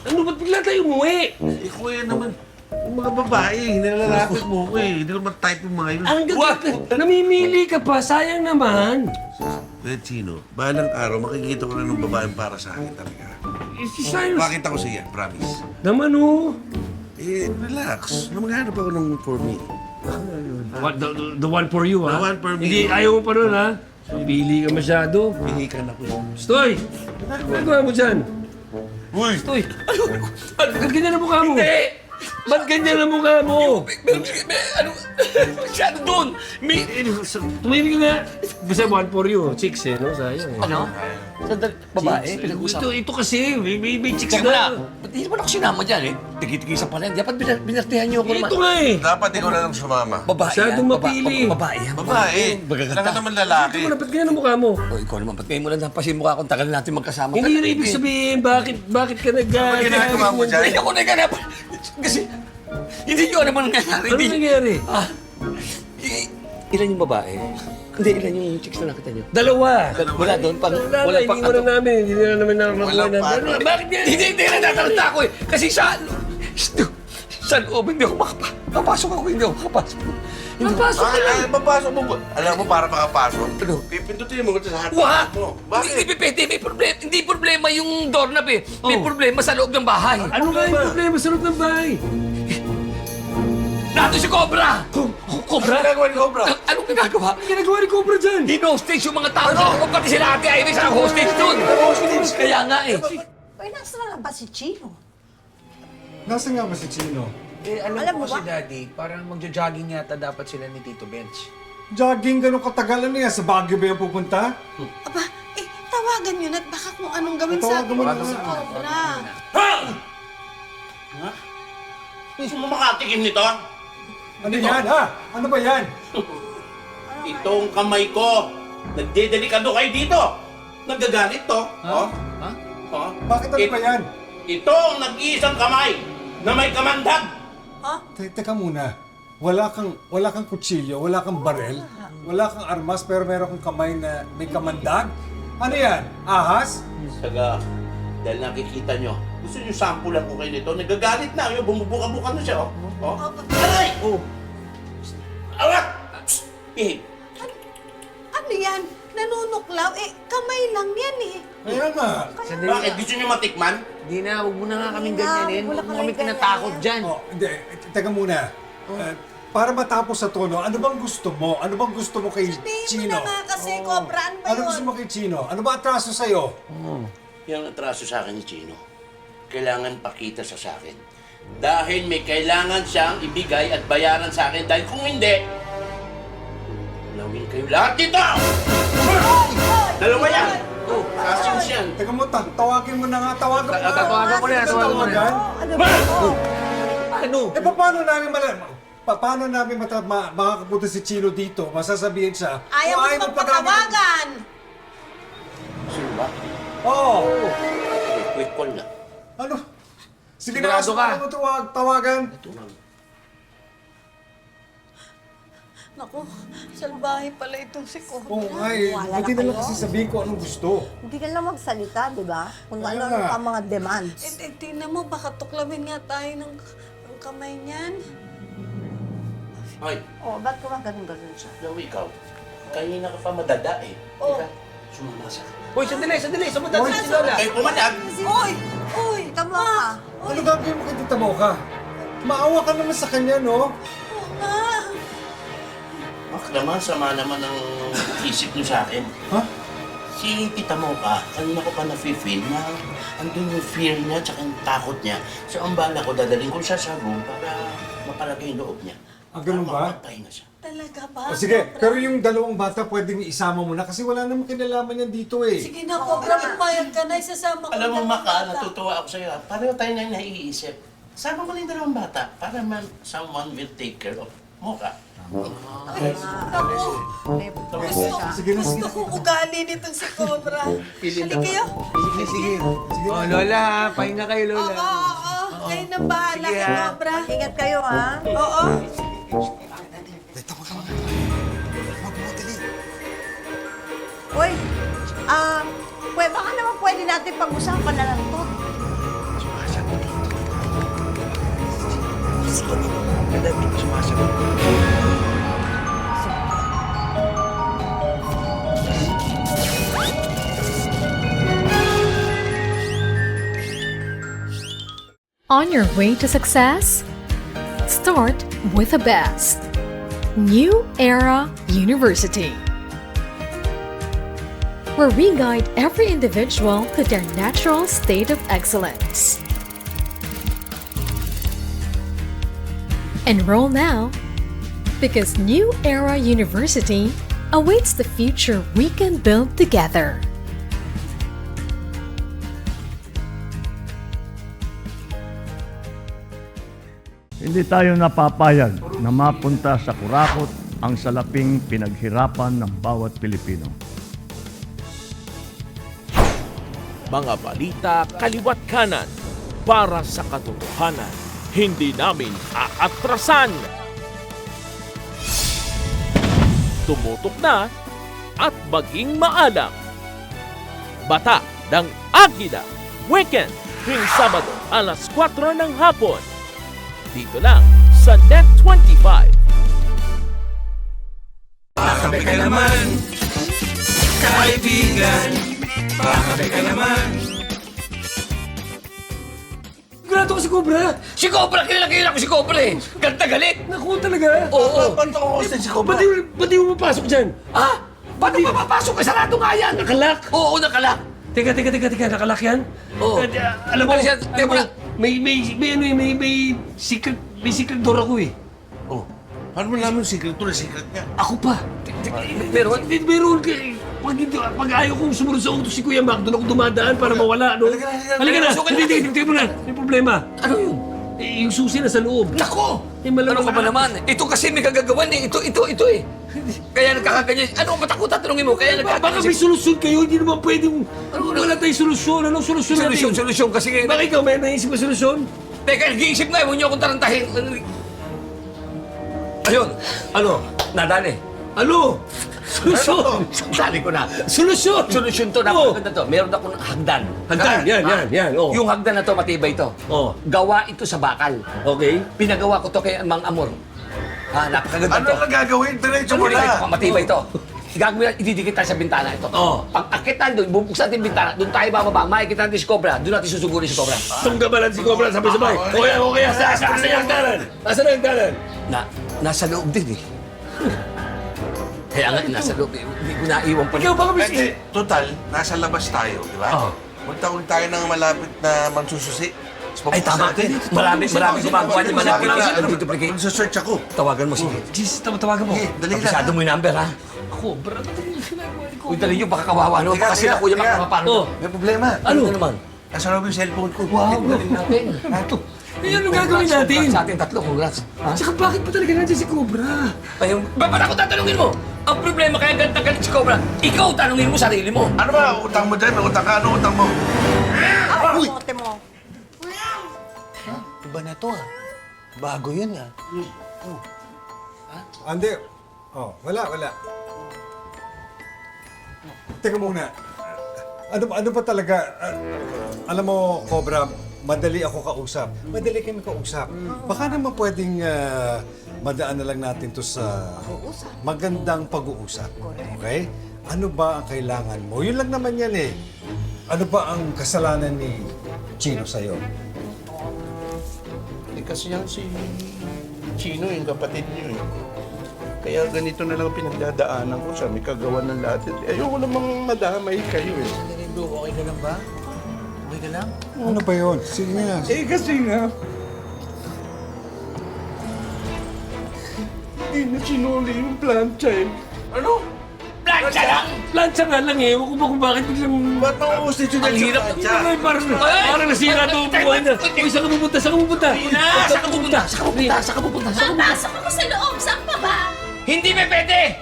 Speaker 15: Ano ba't bigla tayo umuwi?
Speaker 8: Eh, kuya naman, yung mga babae, nilalapit mo ko eh. Hindi naman type yung mga yun.
Speaker 15: Ang gagawin, namimili ka pa, sayang naman.
Speaker 8: Kuya Chino, balang araw, makikita ko na ng babaeng para sa akin talaga.
Speaker 15: Si Cyrus.
Speaker 8: Makita ko siya, promise.
Speaker 15: Naman oh.
Speaker 8: Eh, relax. Maghanap ako ng for me.
Speaker 15: What, the one for you, ha?
Speaker 8: The one for me.
Speaker 15: Hindi, ayaw mo pa nun, ha? Pili ka masyado.
Speaker 8: Pihikan ako.
Speaker 15: Stoy! Ano gagawa mo dyan?
Speaker 8: Uy!
Speaker 15: Stoy! Ba't ganyan ang mukha mo? Hindi! Ba't ganyan ang mukha mo?
Speaker 2: Ano? Masyado doon!
Speaker 15: Tumimik ka nga. Basta one for you. Chicks eh, no? Sayang eh.
Speaker 2: Ano? Sandali, babae, pinag-usapan.
Speaker 15: Ito kasi, may chicks
Speaker 2: Teka
Speaker 15: na.
Speaker 2: na, ba't hindi naman ako sinama dyan eh? Tigi-tigisa pa rin. Dapat binartihan niyo ako naman.
Speaker 15: Ito nga eh.
Speaker 8: Dapat ikaw na lang sumama.
Speaker 2: Babae
Speaker 15: Masyadong
Speaker 2: yan.
Speaker 15: mapili.
Speaker 2: Babae yan.
Speaker 8: Babae.
Speaker 2: Magaganda.
Speaker 8: Saka naman lalaki.
Speaker 15: Ito mo na, ba't ganyan ang mukha mo?
Speaker 2: O, ikaw naman, ba't ngayon mo lang napasin mukha kung tagal natin magkasama?
Speaker 15: Hindi yun ibig sabihin, bakit ka
Speaker 8: Ano ginagawa mo dyan?
Speaker 2: Hindi ako naghanap. Kasi, hindi nyo alam ang nangyayari.
Speaker 15: Ano nangyari?
Speaker 2: Ilan yung babae? Hindi, ilan yung chicks na nakita nyo?
Speaker 15: Dalawa.
Speaker 2: Wala doon pang...
Speaker 15: Wala, hindi mo na namin. Hindi na namin nakakuha na. Bakit yan?
Speaker 2: Hindi na natalanta ako eh. Kasi sa loob, hindi ako makapasok ako, hindi ako makapasok.
Speaker 15: Napasok ka lang.
Speaker 8: Papasok mo. Alam mo, para makapasok.
Speaker 2: Ano?
Speaker 8: Pipindutin mo sa hati
Speaker 2: What?
Speaker 8: mo.
Speaker 2: Hindi, Pipete, may problema. Hindi problema yung doorknob eh. May problema sa loob ng bahay.
Speaker 15: Ano nga yung problema sa loob ng bahay?
Speaker 2: Nato si Cobra! Cobra?
Speaker 8: Ano ginagawa ni Cobra?
Speaker 2: Anong ginagawa?
Speaker 15: Ang ginagawa ni Cobra dyan?
Speaker 2: Hino-stage yung mga tao sa loob, pati sila Ate Iris ang hostage doon. Kaya nga eh.
Speaker 4: Ay, nasa na ba si Chino?
Speaker 3: Nasaan nga ba si Chino?
Speaker 11: Eh, alam
Speaker 4: Alam
Speaker 11: ko
Speaker 4: mo
Speaker 11: si
Speaker 4: ba?
Speaker 11: Daddy, parang magja-jogging yata dapat sila ni Tito Bench.
Speaker 3: Jogging, ganun katagalan niya. Sa Baguio ba yung pupunta?
Speaker 14: Aba, tawagan yun at baka kung anong gawin sa
Speaker 3: Tawagan mo na.
Speaker 14: si Cobra.
Speaker 19: Gusto mo makatikim nito?
Speaker 3: Ano yan, ha? Ano ba yan?
Speaker 19: Itong kamay ko. Nagdedelikado kayo dito. Nagagalit to. Oh? Oh?
Speaker 3: Bakit ano ba yan?
Speaker 19: Ito ang nag-iisang kamay na may kamandag.
Speaker 3: Teka muna. Wala kang kutsilyo, wala kang barel, wala kang armas, pero meron kang kamay na may kamandag? Ano yan? Ahas?
Speaker 19: Saga, dahil nakikita nyo, gusto nyo sampulan ko kayo nito, nagagalit na. Yung bumubuka-buka na siya. Oh? Aray! Oh! Awat! Pihig!
Speaker 14: Ano yan? Nanunuklaw? Eh, kamay lang yan eh.
Speaker 3: Kaya nga.
Speaker 19: Bakit? Gusto nyo matikman?
Speaker 11: Hindi na, huwag mo na nga kaming
Speaker 4: Hindi na,
Speaker 11: ganyanin.
Speaker 4: wala
Speaker 11: Huwag mo
Speaker 4: kang
Speaker 11: kami
Speaker 4: ganyan.
Speaker 11: tinatakot dyan.
Speaker 3: Oh, hindi. Teka muna. Para matapos sa tono, ano bang gusto mo? Ano bang gusto mo kay
Speaker 14: Sabihin
Speaker 3: Chino?
Speaker 14: mo na nga kasi, Cobra. Ano ba
Speaker 3: Ano
Speaker 14: yun?
Speaker 3: gusto mo kay Chino? Ano ba atraso sa'yo?
Speaker 19: Yung atraso sa akin ni Chino, kailangan pakita sa akin. Dahil may kailangan siyang ibigay at bayaran sa akin. Dahil kung hindi, lawin kayo lahat dito! Dalawa yan! Oh, kasyos yan.
Speaker 3: Teka mo, tawagin mo na nga. Tawagan mo na.
Speaker 11: Tawagan ko na yan, tawagan ko na yan.
Speaker 4: Ano ba?
Speaker 3: Ano? Eh, paano namin makakapunta si Chino dito? Masasabihin siya.
Speaker 14: Ayaw
Speaker 3: kung
Speaker 14: mo magpatawagan.
Speaker 19: Sino ba?
Speaker 3: Oo.
Speaker 19: Okay, quick call na.
Speaker 3: Ano? Sige na,
Speaker 11: Sigurado ka?
Speaker 3: tawagan.
Speaker 5: Naku, salbahe pala itong si Cobra.
Speaker 3: Oo nga eh.
Speaker 4: Wala
Speaker 3: Hindi
Speaker 4: na
Speaker 3: na lang
Speaker 4: kayo.
Speaker 3: kasi sabihin ko anong gusto.
Speaker 4: Hindi ka lang magsalita, di ba? Kung
Speaker 3: Wala.
Speaker 4: ano ang mga demands.
Speaker 5: Tingnan mo, baka tuklamin nga tayo ng kamay niyan.
Speaker 19: Ay,
Speaker 4: Oh, ba't gumaganon-ganon siya?
Speaker 19: daw ikaw. Kanina ka pa madada eh.
Speaker 5: Oh.
Speaker 19: Teka, sumamasa ka.
Speaker 2: Hoy, sandali! Sumunod si Lola!
Speaker 19: Kayo pumanag!
Speaker 5: Uy! Uy!
Speaker 4: Tama ka.
Speaker 3: Ano gagawin mo kay Tita Mocha? Maawa ka naman sa kanya, no?
Speaker 19: Mak naman, sama naman ang isip niyo sa akin.
Speaker 3: Ha?
Speaker 19: Si Tita Mocha, kanina ko pa na-feel na andun yung fear niya tsaka yung takot niya. So ang bala ko, dadaling ko siya sa room para mapalagay yung loob niya.
Speaker 3: Ah, ganun ba?
Speaker 19: Pahinga siya.
Speaker 5: Talaga ba?
Speaker 3: O sige, pero yung dalawang bata pwedeng isama mo na kasi wala namang kinalaman yan dito eh.
Speaker 5: Sige na, Cobra, pumayag ka na. Isasama ko
Speaker 19: Alam mo,
Speaker 5: na
Speaker 19: Maka,
Speaker 5: bata.
Speaker 19: natutuwa ako sa'yo. Pareho tayo na naiisip. Sama mo na yung dalawang bata para someone will take care of Mocha.
Speaker 5: Ay, naku.
Speaker 3: Sige na, sige
Speaker 5: Gusto kong ugali nitong si Cobra. Halika kayo.
Speaker 11: Sige. Oh, Lola, pahinga kayo, Lola.
Speaker 5: Oo. Kayo na bahala
Speaker 11: Sige,
Speaker 5: kay
Speaker 11: ha?
Speaker 5: Cobra.
Speaker 4: Ingat kayo, ha?
Speaker 5: Oo.
Speaker 4: Uy, baka naman pwede natin pag-usapan na lang to.
Speaker 13: On your way to success? Start with the best. New Era University, where we guide every individual to their natural state of excellence. Enroll now, because New Era University awaits the future we can build together.
Speaker 20: Hindi tayo napapayag na mapunta sa kurakot ang salaping pinaghirapan ng bawat Pilipino.
Speaker 21: Mga balita kaliwat kanan para sa katotohanan. Hindi namin aatrasan. Tumutok na at maging maalam. Bata ng Agila. Weekend, tuwing Sabado, alas 4 ng hapon. Dito lang sa Net 25.
Speaker 12: Pakape ka naman, kaibigan. Pakape ka naman.
Speaker 2: Sigurado ko si Cobra! Si Cobra! Kilala ko si Cobra eh! Ganda galit!
Speaker 15: Naku talaga?
Speaker 2: Oo!
Speaker 19: Paano ako hostage si Cobra?
Speaker 15: Ba't di mo mapasok dyan?
Speaker 2: Ah! Ba't di mapapasok ka? Sarado nga yan!
Speaker 15: Nakalak?
Speaker 2: Oo, nakalak!
Speaker 15: Teka, nakalak yan?
Speaker 2: Oo.
Speaker 15: Alam mo,
Speaker 2: Ano siya? Teka,
Speaker 15: may secret door ako eh.
Speaker 16: Oh, paano mo namin secret to na secret niya?
Speaker 15: Ako pa.
Speaker 2: Meron?
Speaker 15: Meron ka eh. Pag ayaw kong sumunod sa utos si Kuya Mac, doon ako dumadaan para mawala, no? Halika na! Hindi mo na! May problema.
Speaker 2: Ano yun?
Speaker 15: Eh, yung susi na sa loob.
Speaker 2: Nako!
Speaker 15: Eh, malamang
Speaker 2: Ano ka ba naman? Ito kasi may kagagawan eh. Ito eh. Kaya nagkakaganyan. Ano ba takot tatanungin mo? Kaya
Speaker 15: Baka
Speaker 2: nagkakaganyan.
Speaker 15: may solusyon kayo, hindi naman pwedeng wala tayong solusyon. Anong solusyon natin?
Speaker 2: Solusyon kasi ngayon.
Speaker 15: Bakit ikaw, may naisip mo solusyon?
Speaker 2: Teka, nag-iisip nga. Huwag niyo akong tarantahin. Ayun. Ano? Nadali.
Speaker 15: Ano? Solusyon!
Speaker 2: Dali ko na.
Speaker 15: Solusyon!
Speaker 2: Solusyon to. Napakaganda to. Meron akong hagdan.
Speaker 15: Hagdan, yan. Oh.
Speaker 2: Yung hagdan na to, matibay to.
Speaker 15: Oh.
Speaker 2: Gawa ito sa bakal.
Speaker 15: Okay.
Speaker 2: Pinagawa ko to kay Mang Amor. Napakaganda
Speaker 16: Ano
Speaker 2: to.
Speaker 16: ang gagawin? Diretso mo na!
Speaker 2: Matibay to. Gagawin natin, ididikit tayo sa bintana ito.
Speaker 15: Oh.
Speaker 2: Pag akit tayo doon, bubuksan natin yung bintana, doon tayo bababa, makikita natin si Cobra, doon natin susugurin si Cobra.
Speaker 15: Tunggabalan si Cobra, sabay-sabay. Okay. Saan yung hagdanan? Nasaan ang hagdanan?
Speaker 2: Nasa loob din eh. Kaya nga, nasa loob eh. Hindi ko naiwan pa.
Speaker 15: Ikaw baka
Speaker 16: Kasi, total, nasa labas tayo, di ba?
Speaker 2: Oo.
Speaker 16: Magtawag tayo ng malapit na magsususi.
Speaker 2: Ay, tama. Marami gumagawa niya malapit na duplicate.
Speaker 16: Magsusearch ako.
Speaker 2: Tawagan mo, sige.
Speaker 15: Jesus, tawagan mo.
Speaker 16: Dali lang.
Speaker 2: Kabisado mo yung number, ha?
Speaker 15: Cobra,
Speaker 2: Uy, dali nyo, baka kawawa, no? Baka sila kuya makakapano.
Speaker 16: May problema.
Speaker 2: Ano naman?
Speaker 16: Nasa loob yung cellphone ko.
Speaker 2: Wow, galing natin.
Speaker 15: Eh, ano gagawin natin?
Speaker 2: Sa ating tatlo, congrats. Ha?
Speaker 15: Tsaka bakit pa talaga nandiyan si Cobra?
Speaker 2: Ayun, ba't ako tatanungin mo? Ang problema kaya galit si Cobra, ikaw tanungin mo sarili mo.
Speaker 16: Ano ba? Utang mo dyan? May utang ka? Ano utang mo?
Speaker 4: Uy! Bote mo.
Speaker 11: Iba na to, Bago yun,
Speaker 3: Ande, Oh, wala. Teka muna. Ano ba talaga? Alam mo, Cobra, madali ako kausap. Madali kami kausap. Baka naman pwedeng madaan na lang natin to sa magandang pag-uusap. Okay? Ano ba ang kailangan mo? Yun lang naman yan eh. Ano ba ang kasalanan ni Chino sa'yo?
Speaker 8: Kasi yan si Chino, yung kapatid niyo eh. Kaya ganito na lang pinagdadaanan ko siya. May kagawa ng lahat. Ayoko namang madamay kayo eh.
Speaker 11: Narindo, okay ka lang ba? Okay ka lang?
Speaker 3: Ano ba yun? Sige nga.
Speaker 8: Kasi nga, hindi na sinuli yung plancha eh.
Speaker 2: Ano? Plancha lang?
Speaker 15: Plancha nga lang eh. Ewan ko ba kung bakit biglang...
Speaker 8: Ba't nauusit yun
Speaker 15: Ang hirap. Parang nasira ito ang buhay na. Uy, saan ka pupunta? Saan ka pupunta?
Speaker 2: Saan ka pupunta?
Speaker 18: Papasok ako sa loob. Saan pa ba?
Speaker 2: Hindi ba pwede?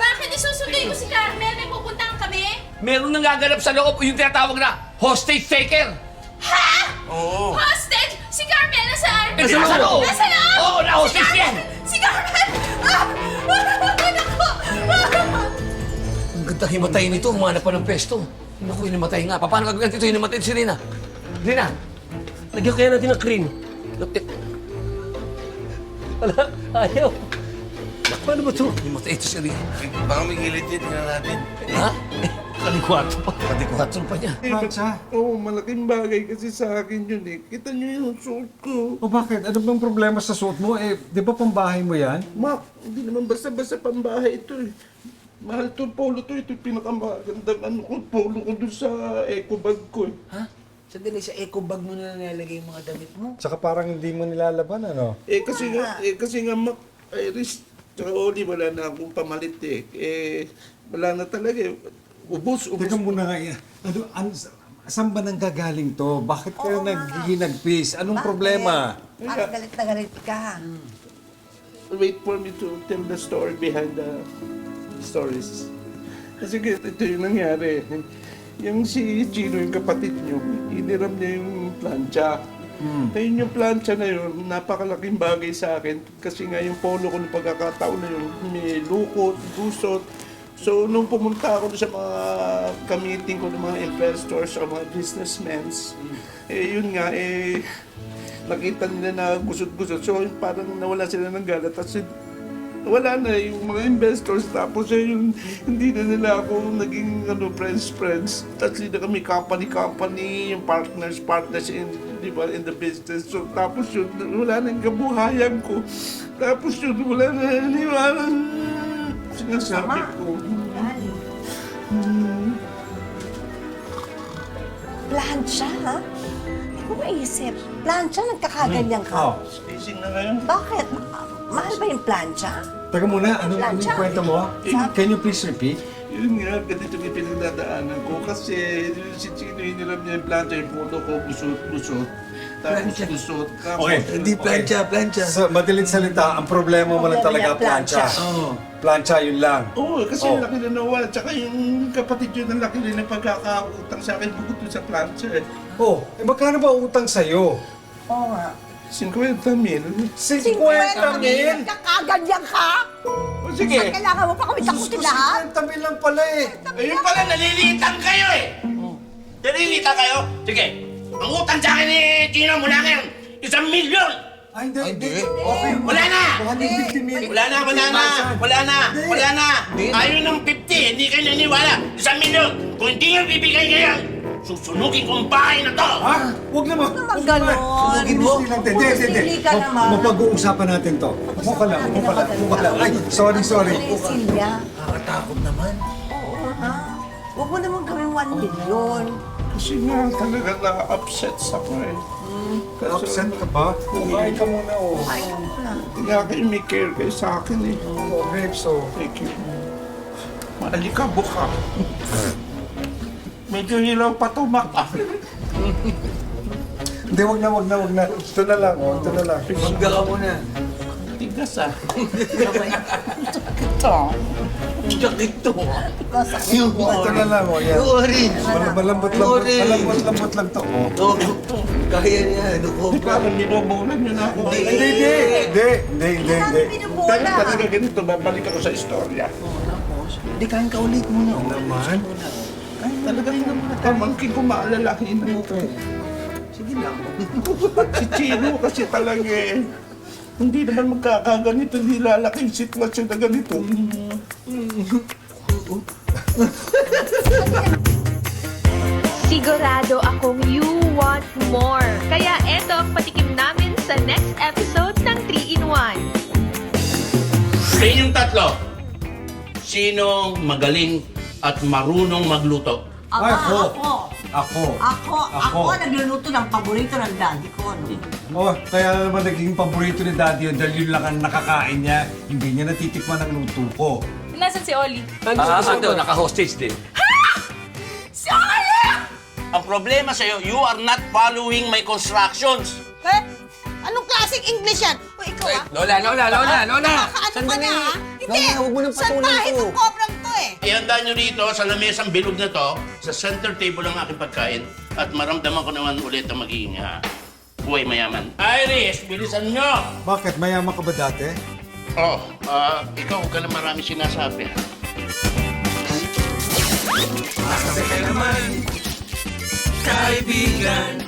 Speaker 18: Bakit isusunduin ko si Carmel? May pupuntahan kami?
Speaker 2: Meron nang gaganap sa loob yung tinatawag na hostage taker.
Speaker 18: Ha?
Speaker 2: Oo.
Speaker 18: Hostage? Si Carmel nasaan?
Speaker 2: Nasa loob.
Speaker 18: Nasa loob?
Speaker 2: Oo, na-hostage
Speaker 18: Si Carmel!
Speaker 2: yan.
Speaker 18: Si Carmel! Naku!
Speaker 2: Ang ganda himatay nito, umanap pa ng pesto. Naku, hinimatay nga. Paano ka ganito hinimatay si Rina? Rina!
Speaker 15: Lagyan kaya natin ng cream. Wala, ayaw. Paano ba ito?
Speaker 2: Himatay ito si Rina.
Speaker 16: Baka may gilid yun, tingnan natin.
Speaker 2: Ha? Kalikwatro pa. Kalikwatro pa niya.
Speaker 8: Oo, malaking bagay kasi sa akin yun eh. Kita niyo yung suot ko.
Speaker 3: O bakit? Ano bang problema sa suot mo? Eh, di ba pambahay mo yan?
Speaker 8: Mak, hindi naman basta-basta pambahay ito eh. Mahal to polo to. Ito yung pinakamagandang polo ko dun sa eco bag ko eh.
Speaker 11: Ha? Sandali, sa eco bag mo na nilalagay yung mga damit mo?
Speaker 3: Tsaka parang hindi mo nilalaban, ano?
Speaker 8: Kasi nga, Mak, Iris, tsaka Oli, wala na akong pamalit eh. Wala na talaga eh. Ubus.
Speaker 3: Teka muna nga, saan ba nang gagaling to? Bakit kayo naghihinagpis? Anong problema?
Speaker 4: Parang galit na galit ka.
Speaker 8: Wait for me to tell the story behind the stories. Kasi ito yung nangyari. Yung si Chino, yung kapatid niyo, iniram niya yung plancha. Ayun yung plancha na yun, napakalaking bagay sa akin. Kasi nga yung polo ko ng pagkakataon na yun, may lukot, gusot. So, nung pumunta ako sa mga ka-meeting ko ng mga investors o mga businessmen, yun nga, nakita nila na gusot-gusot. So, parang nawala sila ng gala. Tapos, wala na yung mga investors. Tapos, yung hindi na nila ako naging friends. Tapos, hindi na kami company, yung partners in, di ba, in the business. So, tapos yun, wala na yung kabuhayan ko. Tapos yun, wala na yung sinasabi ko.
Speaker 4: Plancha, ha? Hindi ko maisip. Plancha, nagkakaganyan ka.
Speaker 8: Spacing na ngayon.
Speaker 4: Bakit? Mahal ba yung plancha?
Speaker 3: Teka muna, ano yung kwento mo? Can you please repeat?
Speaker 8: Yun nga, ganito yung pinagdadaanan ko. Kasi si Chino, hiniram niya yung plancha, yung photo ko, busot. Tapos busot.
Speaker 3: Okay.
Speaker 11: Hindi plancha.
Speaker 3: Sa madaling salita, ang problema mo lang talaga plancha. Plancha, yun lang.
Speaker 8: Oo, kasi yung laki na nawala. Tsaka yung kapatid yun, ang laki rin ng pagkakautang sa akin bukod doon sa plancha eh.
Speaker 3: Magkano ba utang sa'yo?
Speaker 4: Oo nga.
Speaker 8: 50,000.
Speaker 3: 50,000?
Speaker 4: Kakaganyan ka?
Speaker 8: Sige.
Speaker 4: Kailangan mo pa kami takutin lahat?
Speaker 3: 50,000 lang pala eh.
Speaker 19: Ayun pala, nalilitan kayo eh. Nalilitan kayo? Sige, ang utang sa akin ni Chino mula ngayon, 1,000,000!
Speaker 3: Ay, hindi.
Speaker 19: Okay. Wala na! Wala na! Ayaw ng 50, hindi kayo naniniwala. 1,000,000! Kung hindi nyo bibigay ngayon, susunugin ko ang bahay na to!
Speaker 3: Ha? Huwag naman.
Speaker 4: Huwag ganon.
Speaker 3: Sunugin mo? Hindi.
Speaker 4: ka naman.
Speaker 3: Mapag-uusapan natin to. Umuka lang. Ay, sorry.
Speaker 4: Silya.
Speaker 11: Nakakatakot naman.
Speaker 4: Oo, ha? Huwag mo naman gawin 1 million.
Speaker 8: Kasi nga talaga na-upset ako eh.
Speaker 3: Upset ka ba? Kumain ka muna, oh.
Speaker 4: Ay, ka muna.
Speaker 8: Hindi nga kayo may care kayo sa akin eh.
Speaker 3: Oh, babe, so...
Speaker 8: Thank you. Maalikabok ka. Medyo hilaw pa tumak.
Speaker 3: Hindi, wag na. Ito na lang, oh. Ito na lang.
Speaker 11: Magda ka muna.
Speaker 8: Tigas ah. Ito.
Speaker 19: Jacket to.
Speaker 3: Ito na lang, oh. Yan. Malambot-lambot lang to. Oh.
Speaker 11: Kaya niya, ano ko?
Speaker 8: Di parang binobolan niyo na ako.
Speaker 3: Hindi.
Speaker 8: Talaga ganito, babalik ako sa istorya.
Speaker 11: Hindi, kain ka ulit muna.
Speaker 8: Naman? Ay, talaga yun naman. Pamangkin ko maalalahin mo ko.
Speaker 11: Sige lang.
Speaker 8: Si Chino kasi talaga eh. Hindi naman magkakaganito, hindi lalaki yung sitwasyon na ganito.
Speaker 18: Sigurado akong you want more. Kaya eto ang patikim namin sa next episode ng 3-in-1.
Speaker 19: Sa inyong tatlo, sinong magaling at marunong magluto?
Speaker 4: Ako, nagluluto ng paborito ng daddy ko, no?
Speaker 3: Oh, kaya naman naging paborito ni Daddy yun dahil yun lang ang nakakain niya. Hindi niya natitikman ang luto ko.
Speaker 14: Nasaan si Oli?
Speaker 2: Ando, naka-hostage din.
Speaker 14: Si Oli!
Speaker 19: Ang problema sa'yo, you are not following my constructions.
Speaker 4: Eh? Anong klaseng English yan? O ikaw ah?
Speaker 2: Lola!
Speaker 4: Nakakaano ka na ha? Hindi!
Speaker 11: huwag mo nang
Speaker 4: Saan
Speaker 11: patulan
Speaker 4: bahay
Speaker 11: to.
Speaker 4: ng kobrang to eh?
Speaker 19: Ihanda nyo rito sa lamesang bilog na to, sa center table ang aking pagkain, at maramdaman ko naman ulit ang magiging buhay mayaman. Iris, bilisan nyo!
Speaker 3: Bakit? Mayaman ka ba dati?
Speaker 19: Ikaw huwag ka na marami sinasabi.
Speaker 12: Baka naman, kaibigan.